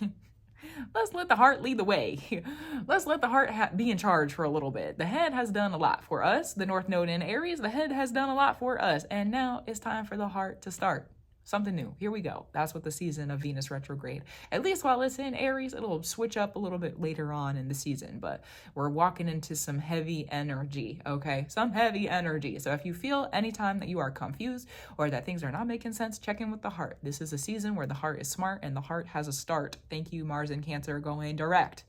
Let's let the heart lead the way. Let's let the heart be in charge for a little bit. The head has done a lot for us. The North Node in Aries, the head has done a lot for us. And now it's time for the heart to start. Something new. Here we go. That's what the season of Venus retrograde. At least while it's in Aries, it'll switch up a little bit later on in the season. But we're walking into some heavy energy, okay? Some heavy energy. So if you feel anytime that you are confused or that things are not making sense, check in with the heart. This is a season where the heart is smart and the heart has a start. Thank you, Mars and Cancer going direct.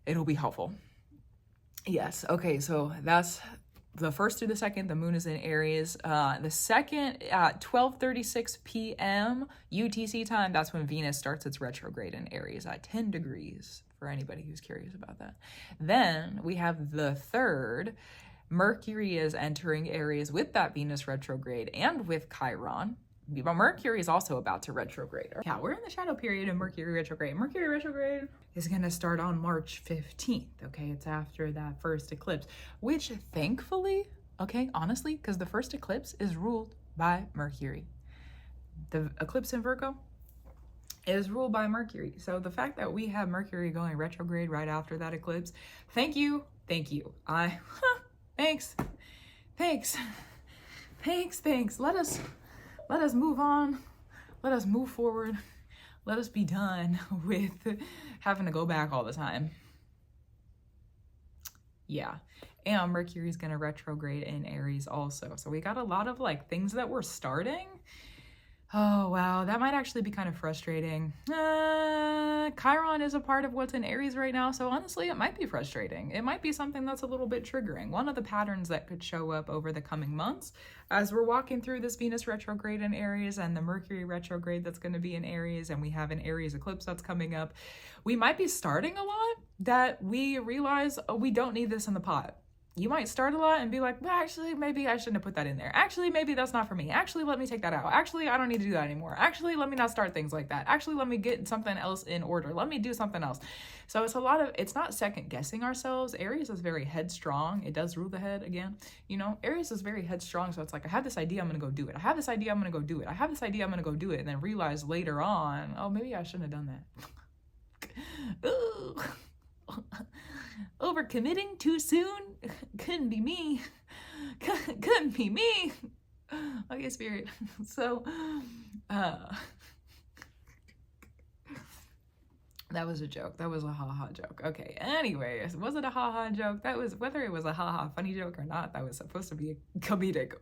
It'll be helpful. Yes. Okay. So that's the first through the second. The moon is in Aries. The second at 12:36 p.m. UTC time, that's when Venus starts its retrograde in Aries at 10 degrees, for anybody who's curious about that. Then we have the third. Mercury is entering Aries with that Venus retrograde and with Chiron. But Mercury is also about to retrograde. Yeah, we're in the shadow period of Mercury retrograde. Mercury retrograde is going to start on March 15th, okay? It's after that first eclipse, which thankfully, okay, honestly, because the first eclipse is ruled by Mercury. The eclipse in Virgo is ruled by Mercury. So the fact that we have Mercury going retrograde right after that eclipse, thank you. Thanks. Let us move on. Let us move forward. Let us be done with having to go back all the time. Yeah. And Mercury's going to retrograde in Aries also. So we got a lot of things that we're starting Oh, wow. That might actually be kind of frustrating. Chiron is a part of what's in Aries right now, so honestly, it might be frustrating. It might be something that's a little bit triggering. One of the patterns that could show up over the coming months as we're walking through this Venus retrograde in Aries and the Mercury retrograde that's going to be in Aries, and we have an Aries eclipse that's coming up, we might be starting a lot that we realize, oh, we don't need this in the pot. You might start a lot and be like, well, actually, maybe I shouldn't have put that in there. Actually, maybe that's not for me. Actually, let me take that out. Actually, I don't need to do that anymore. Actually, let me not start things like that. Actually, let me get something else in order. Let me do something else. So it's not second guessing ourselves. Aries is very headstrong. It does rule the head again. Aries is very headstrong. So it's like, I have this idea, I'm going to go do it. I have this idea, I'm going to go do it. I have this idea, I'm going to go do it. And then realize later on, oh, maybe I shouldn't have done that. Ooh. Overcommitting too soon? Couldn't be me. Couldn't be me. Okay, Spirit. So, that was a joke. That was a ha-ha joke. Okay, anyways, was it a ha-ha joke? That was, whether it was a ha-ha funny joke or not, that was supposed to be a comedic.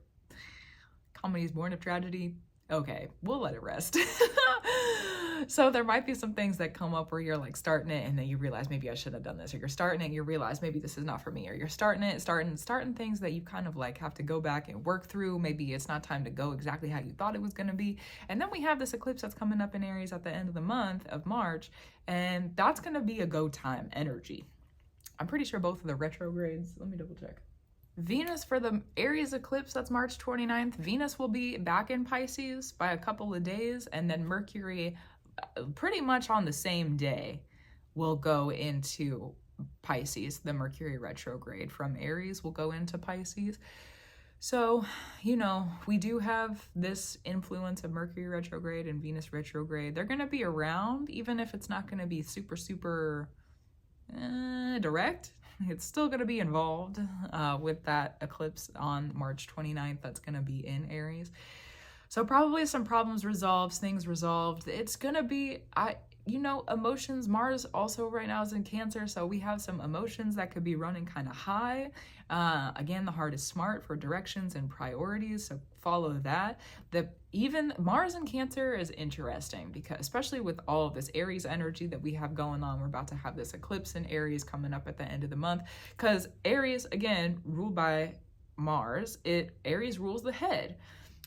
Comedy's born of tragedy. Okay, we'll let it rest. So there might be some things that come up where you're like starting it and then you realize maybe I should have done this, or you're starting it and you realize maybe this is not for me, or you're starting things that you kind of like have to go back and work through. Maybe it's not time to go exactly how you thought it was going to be. And then we have this eclipse that's coming up in Aries at the end of the month of March, and that's going to be a go time energy. I'm pretty sure both of the retrogrades, let me double check. Venus for the Aries eclipse, that's March 29th. Venus will be back in Pisces by a couple of days, and then Mercury pretty much on the same day will go into Pisces. The Mercury retrograde from Aries will go into Pisces. So, we do have this influence of Mercury retrograde and Venus retrograde. They're going to be around, even if it's not going to be super, super direct. It's still going to be involved with that eclipse on March 29th. That's going to be in Aries. So probably some problems resolved, things resolved. It's going to be, emotions. Mars also right now is in Cancer, so we have some emotions that could be running kind of high. Again, the heart is smart for directions and priorities, so follow that. Even Mars in Cancer is interesting because, especially with all of this Aries energy that we have going on, we're about to have this eclipse in Aries coming up at the end of the month, because Aries, again, ruled by Mars, Aries rules the head.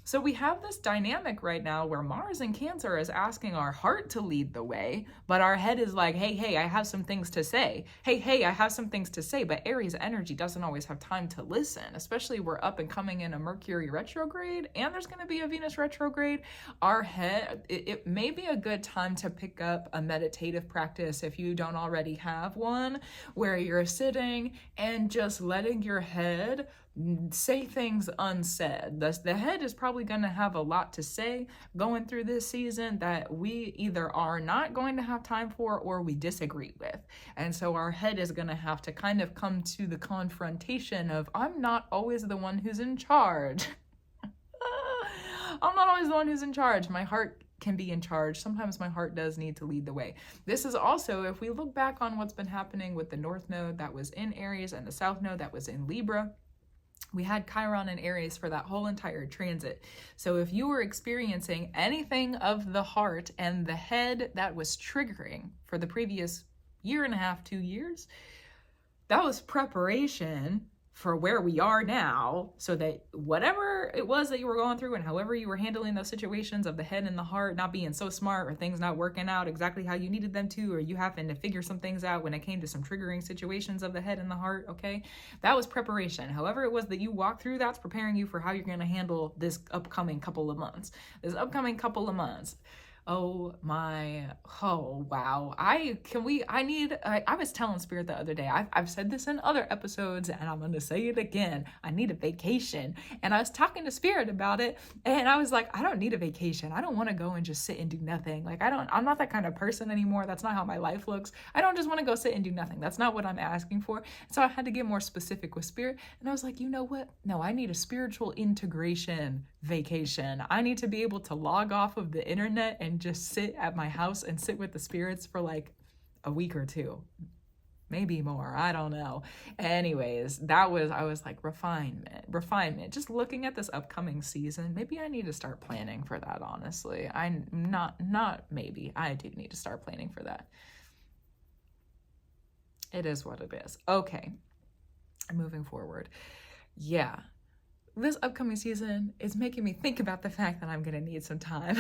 So we have this dynamic right now where Mars in Cancer is asking our heart to lead the way, but our head is like, hey, I have some things to say. Hey, I have some things to say. But Aries energy doesn't always have time to listen, especially we're up and coming in a Mercury retrograde and there's going to be a Venus retrograde. Our head, it may be a good time to pick up a meditative practice if you don't already have one, where you're sitting and just letting your head say things unsaid. The head is probably going to have a lot to say going through this season that we either are not going to have time for or we disagree with. And so our head is going to have to kind of come to the confrontation of, I'm not always the one who's in charge. I'm not always the one who's in charge. My heart can be in charge. Sometimes my heart does need to lead the way. This is also, if we look back on what's been happening with the North Node that was in Aries and the South Node that was in Libra, we had Chiron and Aries for that whole entire transit. So if you were experiencing anything of the heart and the head that was triggering for the previous year and a half, 2 years, that was preparation for where we are now, so that whatever it was that you were going through and however you were handling those situations of the head and the heart not being so smart, or things not working out exactly how you needed them to, or you having to figure some things out when it came to some triggering situations of the head and the heart, okay? That was preparation. However it was that you walked through, that's preparing you for how you're going to handle this upcoming couple of months. Oh wow. I was telling Spirit the other day, I've said this in other episodes and I'm going to say it again. I need a vacation. And I was talking to Spirit about it and I was like, I don't need a vacation. I don't want to go and just sit and do nothing. Like I'm not that kind of person anymore. That's not how my life looks. I don't just want to go sit and do nothing. That's not what I'm asking for. So I had to get more specific with Spirit. And I was like, you know what? No, I need a spiritual integration vacation. I need to be able to log off of the internet and just sit at my house and sit with the spirits for like a week or two. maybe more, I don't know. Anyways, I was like, refinement. Just looking at this upcoming season, maybe I need to start planning for that, honestly. Maybe, I do need to start planning for that. It is what it is. Okay, moving forward. Yeah, this upcoming season is making me think about the fact that I'm gonna need some time.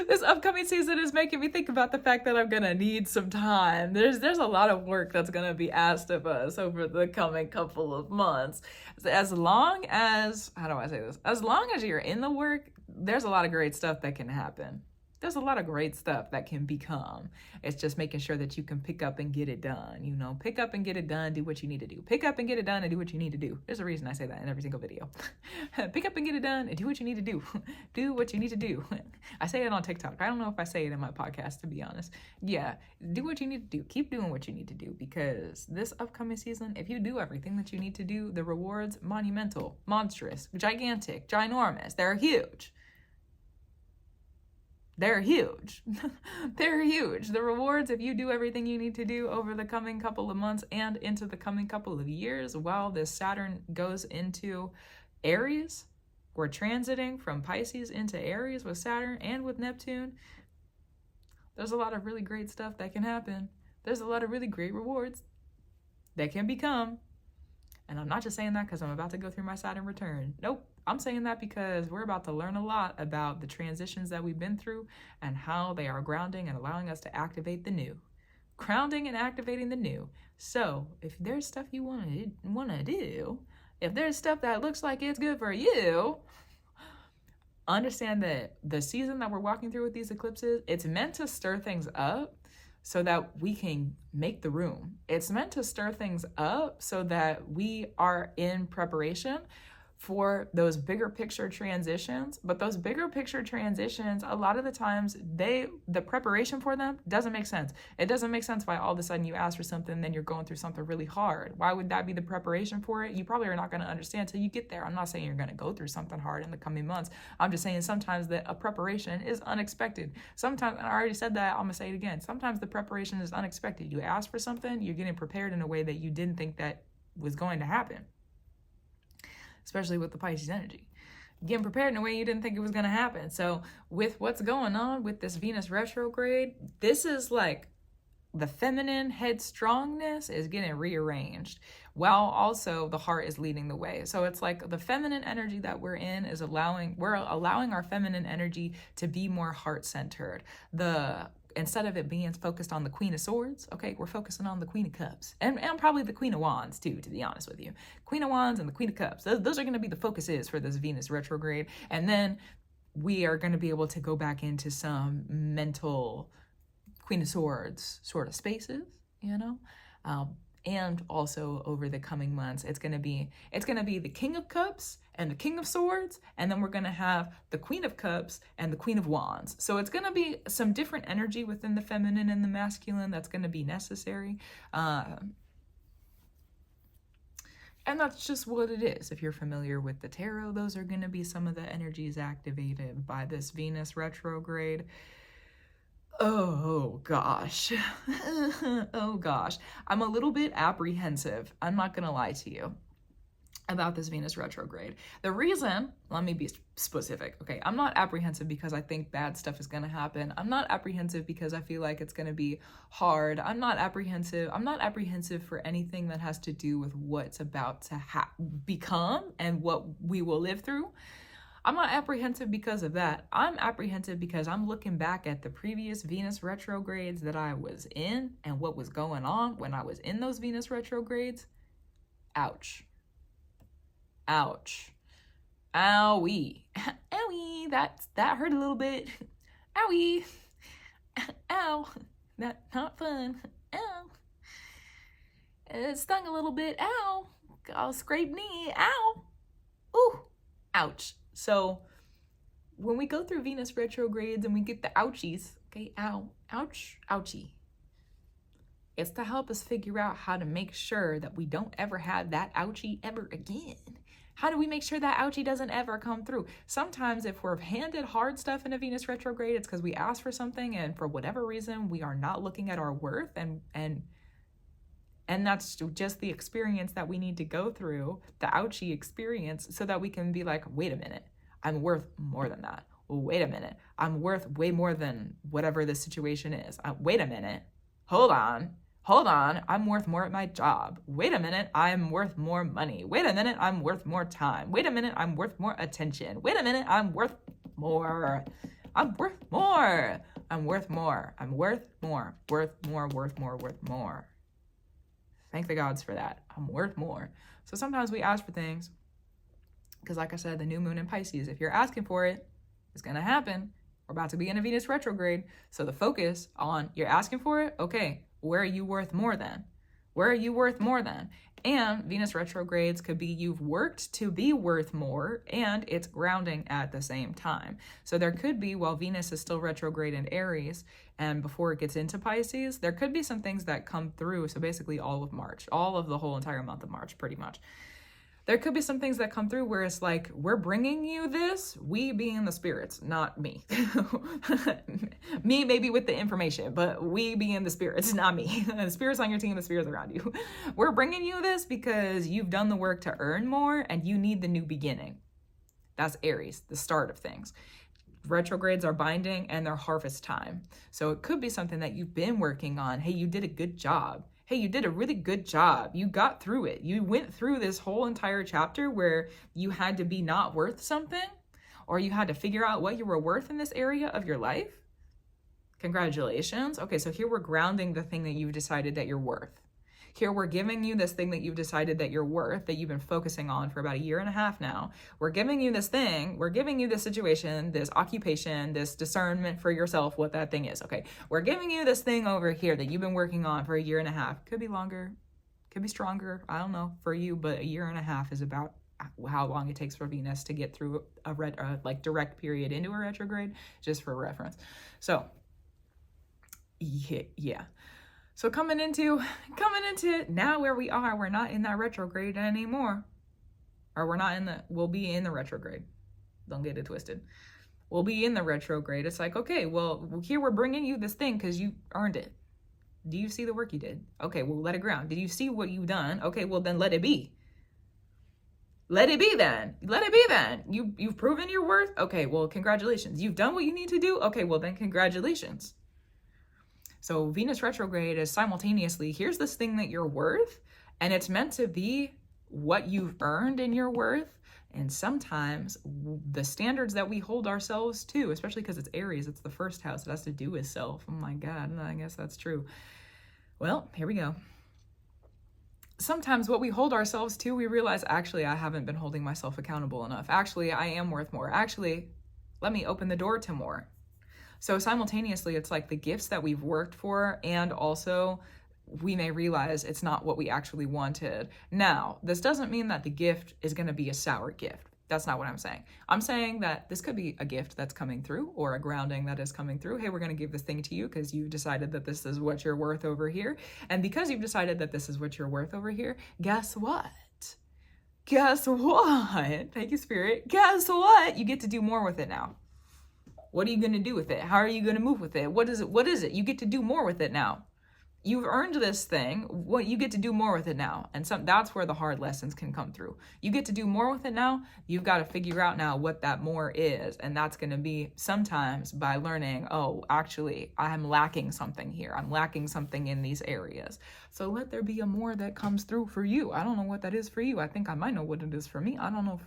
This upcoming season is making me think about the fact that I'm gonna need some time. There's a lot of work that's gonna be asked of us over the coming couple of months. As long as, how do I say this? As long as you're in the work, there's a lot of great stuff that can happen. There's a lot of great stuff that can become. It's just making sure that you can pick up and get it done. You know, pick up and get it done, do what you need to do. Pick up and get it done and do what you need to do. There's a reason I say that in every single video. Pick up and get it done and do what you need to do. Do what you need to do. I say it on TikTok. I don't know if I say it in my podcast, to be honest. Yeah, do what you need to do. Keep doing what you need to do, because this upcoming season, if you do everything that you need to do, the rewards, monumental, monstrous, gigantic, ginormous. They're huge. They're huge. They're huge. The rewards, if you do everything you need to do over the coming couple of months and into the coming couple of years, while this Saturn goes into Aries, we're transiting from Pisces into Aries with Saturn and with Neptune. There's a lot of really great stuff that can happen. There's a lot of really great rewards that can become. And I'm not just saying that because I'm about to go through my Saturn return. Nope. I'm saying that because we're about to learn a lot about the transitions that we've been through and how they are grounding and allowing us to activate the new. Grounding and activating the new. So if there's stuff you want to do, if there's stuff that looks like it's good for you, understand that the season that we're walking through with these eclipses, it's meant to stir things up so that we can make the room. It's meant to stir things up so that we are in preparation for those bigger picture transitions. But those bigger picture transitions, a lot of the times, the preparation for them doesn't make sense. It doesn't make sense why all of a sudden you ask for something and then you're going through something really hard. Why would that be the preparation for it? You probably are not going to understand till you get there. I'm not saying you're going to go through something hard in the coming months. I'm just saying sometimes that a preparation is unexpected. Sometimes, and I already said that, I'm going to say it again. Sometimes the preparation is unexpected. You ask for something, you're getting prepared in a way that you didn't think that was going to happen. Especially with the Pisces energy. Getting prepared in a way you didn't think it was going to happen. So with what's going on with this Venus retrograde, this is like the feminine headstrongness is getting rearranged, while also the heart is leading the way. So it's like the feminine energy that we're in is allowing our feminine energy to be more heart-centered. Instead of it being focused on the Queen of Swords, okay, we're focusing on the Queen of Cups. And probably the Queen of Wands, too, to be honest with you. Queen of Wands and the Queen of Cups. Those are going to be the focuses for this Venus retrograde. And then we are going to be able to go back into some mental Queen of Swords sort of spaces, you know? And also over the coming months, it's gonna be the King of Cups and the King of Swords, and then we're gonna have the Queen of Cups and the Queen of Wands. So it's gonna be some different energy within the feminine and the masculine that's gonna be necessary. And that's just what it is. If you're familiar with the tarot, those are gonna be some of the energies activated by this Venus retrograde. Oh gosh. Oh gosh. I'm a little bit apprehensive, I'm not gonna lie to you, about this Venus retrograde. The reason, let me be specific, okay? I'm not apprehensive because I think bad stuff is gonna happen. I'm not apprehensive because I feel like it's gonna be hard. I'm not apprehensive for anything that has to do with what's about to become and what we will live through. I'm not apprehensive because of that. I'm apprehensive because I'm looking back at the previous Venus retrogrades that I was in and what was going on when I was in those Venus retrogrades. Ouch. Ouch. Owie. Owie. That hurt a little bit. Owie. Ow. That's not fun. Ow. It stung a little bit. Ow. I'll scrape knee. Ow. Ooh. Ouch. So when we go through Venus retrogrades and we get the ouchies, okay, ow, ouch, ouchie, it's to help us figure out how to make sure that we don't ever have that ouchie ever again. How do we make sure that ouchie doesn't ever come through? Sometimes if we're handed hard stuff in a Venus retrograde, it's because we asked for something and for whatever reason, we are not looking at our worth and And that's just the experience that we need to go through, the ouchie experience, so that we can be like, wait a minute, I'm worth more than that. Wait a minute, I'm worth way more than whatever this situation is. Wait a minute, hold on, I'm worth more at my job. Wait a minute, I'm worth more money. Wait a minute, I'm worth more time. Wait a minute, I'm worth more attention. Wait a minute, I'm worth more. I'm worth more. I'm worth more. I'm worth more. Worth more, worth more, worth more. Thank the gods for that. I'm worth more. So sometimes we ask for things because, like I said, the new moon in Pisces, if you're asking for it, it's going to happen. We're about to be in a Venus retrograde. So the focus on you're asking for it. Okay, where are you worth more then? Where are you worth more then? And Venus retrogrades could be you've worked to be worth more and it's grounding at the same time. So there could be, while Venus is still retrograde in Aries and before it gets into Pisces, there could be some things that come through. So basically all of March, all of the whole entire month of March, pretty much. There could be some things that come through where it's like, we're bringing you this, we being the spirits, not me. Me maybe with the information, but we being the spirits, not me. The spirits on your team, the spirits around you. We're bringing you this because you've done the work to earn more and you need the new beginning. That's Aries, the start of things. Retrogrades are binding and they're harvest time. So it could be something that you've been working on. Hey, you did a good job. Hey, you did a really good job. You got through it. You went through this whole entire chapter where you had to be not worth something, or you had to figure out what you were worth in this area of your life. Congratulations. Okay, so here we're grounding the thing that you've decided that you're worth. Here we're giving you this thing that you've decided that you're worth, that you've been focusing on for about 1.5 years now. We're giving you this thing, we're giving you this situation, this occupation, this discernment for yourself, what that thing is, okay? We're giving you this thing over here that you've been working on for 1.5 years. Could be longer, could be stronger, I don't know for you, but 1.5 years is about how long it takes for Venus to get through a direct period into a retrograde, just for reference. So, yeah. So coming into now where we are, we're not in that retrograde anymore. Or we'll be in the retrograde. Don't get it twisted. We'll be in the retrograde. It's like, okay, well, here we're bringing you this thing because you earned it. Do you see the work you did? Okay, well, let it ground. Did you see what you've done? Okay, well, then let it be. Let it be then. Let it be then. You've proven your worth? Okay, well, congratulations. You've done what you need to do? Okay, well, then congratulations. So Venus retrograde is simultaneously, here's this thing that you're worth, and it's meant to be what you've earned in your worth. And sometimes the standards that we hold ourselves to, especially because it's Aries, it's the first house, it has to do with self. Oh my God, I guess that's true. Well, here we go. Sometimes what we hold ourselves to, we realize, actually, I haven't been holding myself accountable enough. Actually, I am worth more. Actually, let me open the door to more. So simultaneously, it's like the gifts that we've worked for, and also we may realize it's not what we actually wanted. Now, this doesn't mean that the gift is going to be a sour gift. That's not what I'm saying. I'm saying that this could be a gift that's coming through, or a grounding that is coming through. Hey, we're going to give this thing to you because you've decided that this is what you're worth over here. And because you've decided that this is what you're worth over here, guess what? Guess what? Thank you, Spirit. Guess what? You get to do more with it now. What are you going to do with it? How are you going to move with it? What is it? What is it? You get to do more with it now. You've earned this thing. What you get to do more with it now. And that's where the hard lessons can come through. You get to do more with it now. You've got to figure out now what that more is. And that's going to be sometimes by learning, oh, actually, I'm lacking something here. I'm lacking something in these areas. So let there be a more that comes through for you. I don't know what that is for you. I think I might know what it is for me. I don't know.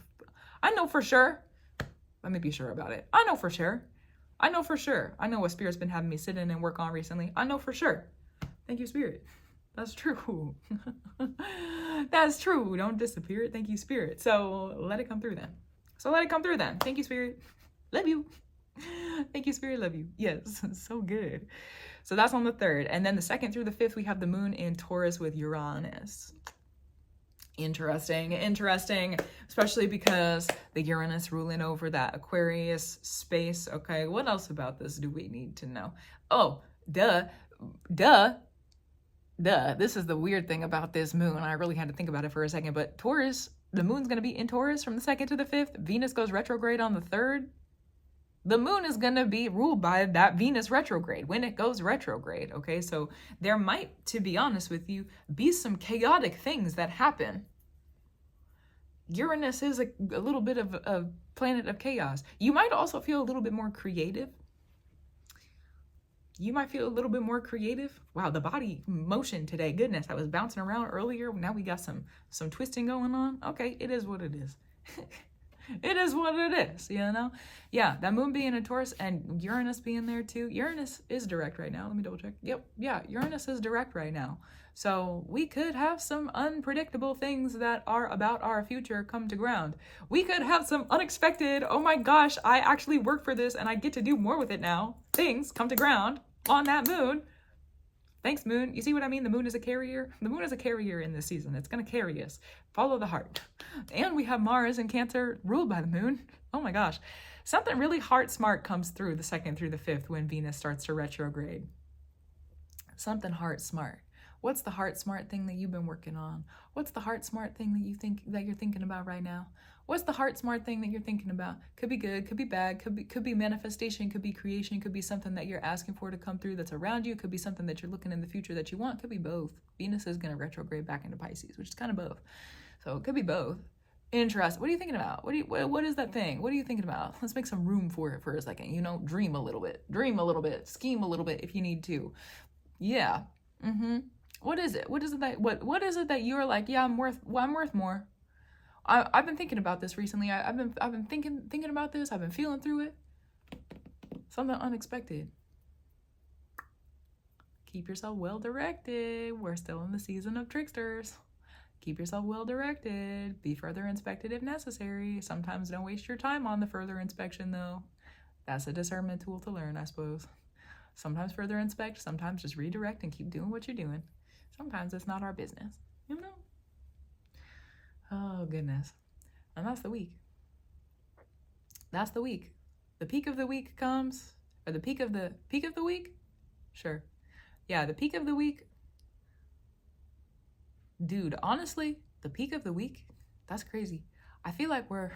I know for sure. Let me be sure about it. I know for sure. I know for sure. I know what Spirit's been having me sit in and work on recently. I know for sure. Thank you, Spirit. That's true. That's true. Don't disappear. Thank you, Spirit. So let it come through then. Thank you, Spirit. Love you. Thank you, Spirit. Love you. Yes. So good. So that's on the 3rd. And then the 2nd through the 5th, we have the moon in Taurus with Uranus. Interesting, especially because the Uranus ruling over that Aquarius space. Okay, what else about this do we need to know? Oh, duh. This is the weird thing about this moon. I really had to think about it for a second, but Taurus, the moon's going to be in Taurus from the 2nd to the 5th. Venus goes retrograde on the 3rd. the moon is going to be ruled by that Venus retrograde when it goes retrograde, okay? So there might, to be honest with you, be some chaotic things that happen. Uranus is a little bit of a planet of chaos. You might also feel a little bit more creative. You might feel a little bit more creative. Wow, the body motion today. Goodness, I was bouncing around earlier. Now we got some twisting going on. Okay, it is what it is. It is what it is, you know? Yeah, that moon being in Taurus and Uranus being there too. Uranus is direct right now. Let me double check. Yep, yeah, Uranus is direct right now. So we could have some unpredictable things that are about our future come to ground. We could have some unexpected, oh my gosh, I actually work for this and I get to do more with it now. Things come to ground on that moon. Thanks, moon. You see what I mean? The moon is a carrier. The moon is a carrier in this season. It's going to carry us. Follow the heart. And we have Mars in Cancer ruled by the moon. Oh my gosh. Something really heart smart comes through the 2nd through the 5th when Venus starts to retrograde. Something heart smart. What's the heart smart thing that you've been working on? What's the heart smart thing that you're thinking about right now? What's the heart smart thing that you're thinking about? Could be good, could be bad, could be manifestation, could be creation, could be something that you're asking for to come through that's around you, could be something that you're looking in the future that you want, could be both. Venus is going to retrograde back into Pisces, which is kind of both. So it could be both. Interest. What are you thinking about? What is that thing? What are you thinking about? Let's make some room for it for a second. You know, dream a little bit, scheme a little bit if you need to. Yeah. What is it? What is it that you're like, yeah, I'm worth more. I've been thinking about this recently. I've been thinking about this. I've been feeling through it. Something unexpected. Keep yourself well directed. We're still in the season of tricksters. Keep yourself well directed. Be further inspected if necessary. Sometimes don't waste your time on the further inspection though. That's a discernment tool to learn, I suppose. Sometimes further inspect, sometimes just redirect and keep doing what you're doing. Sometimes it's not our business, you know? Oh, goodness. And that's the week. That's the week. The peak of the week comes, or the peak of the week? Sure. Yeah, the peak of the week. Dude, honestly, the peak of the week, that's crazy. I feel like we're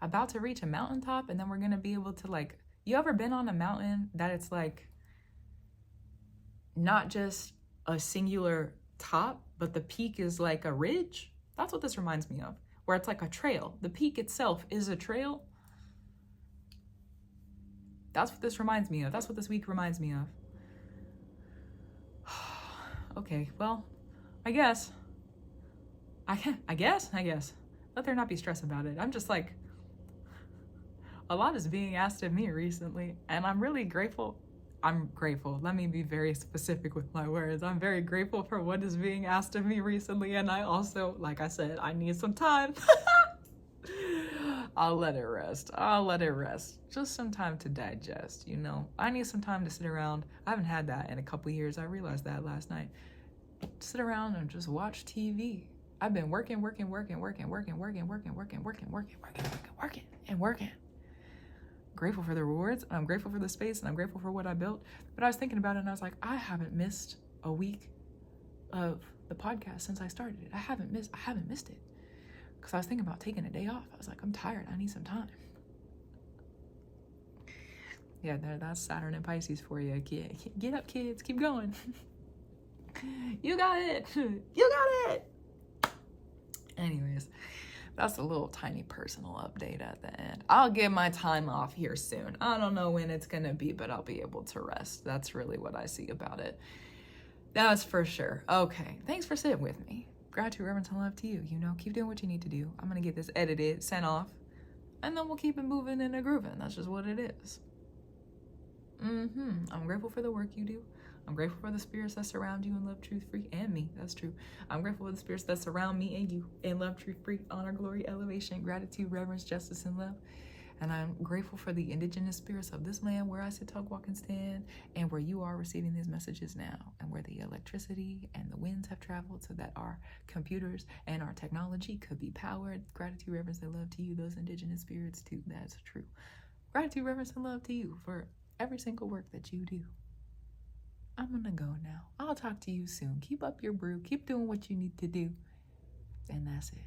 about to reach a mountaintop and then we're going to be able to like, you ever been on a mountain that it's like not just a singular top, but the peak is like a ridge? That's what this reminds me of, where it's like a trail. The peak itself is a trail. That's what this reminds me of. That's what this week reminds me of. Okay, well, I guess. Let there not be stress about it. I'm just like, a lot is being asked of me recently, and I'm really grateful. I'm grateful. Let me be very specific with my words. I'm very grateful for what is being asked of me recently, and I also, like I said, I need some time. I'll let it rest. Just some time to digest, you know? I need some time to sit around. I haven't had that in a couple years. I realized that last night. Sit around and just watch TV. I've been working. Grateful for the rewards, and I'm grateful for the space, and I'm grateful for what I built. But I was thinking about it, and I was like, I haven't missed a week of the podcast since I started it. I haven't missed it. Because I was thinking about taking a day off. I was like, I'm tired. I need some time. Yeah, that's Saturn and Pisces for you. Get up, kids. Keep going. You got it. Anyways, that's a little tiny personal update at the end. I'll get my time off here soon. I don't know when it's going to be, but I'll be able to rest. That's really what I see about it. That's for sure. Okay. Thanks for sitting with me. Gratitude, reverence, and love to you. You know, keep doing what you need to do. I'm going to get this edited, sent off, and then we'll keep it moving and grooving. That's just what it is. I'm grateful for the work you do. I'm grateful for the spirits that surround you in love, truth, free, and me. That's true. I'm grateful for the spirits that surround me and you in love, truth, free, honor, glory, elevation, gratitude, reverence, justice, and love. And I'm grateful for the indigenous spirits of this land where I sit, talk, walk, and stand, and where you are receiving these messages now, and where the electricity and the winds have traveled so that our computers and our technology could be powered. Gratitude, reverence, and love to you, those indigenous spirits too. That's true. Gratitude, reverence, and love to you for every single work that you do. I'm gonna go now. I'll talk to you soon. Keep up your brew. Keep doing what you need to do. And that's it.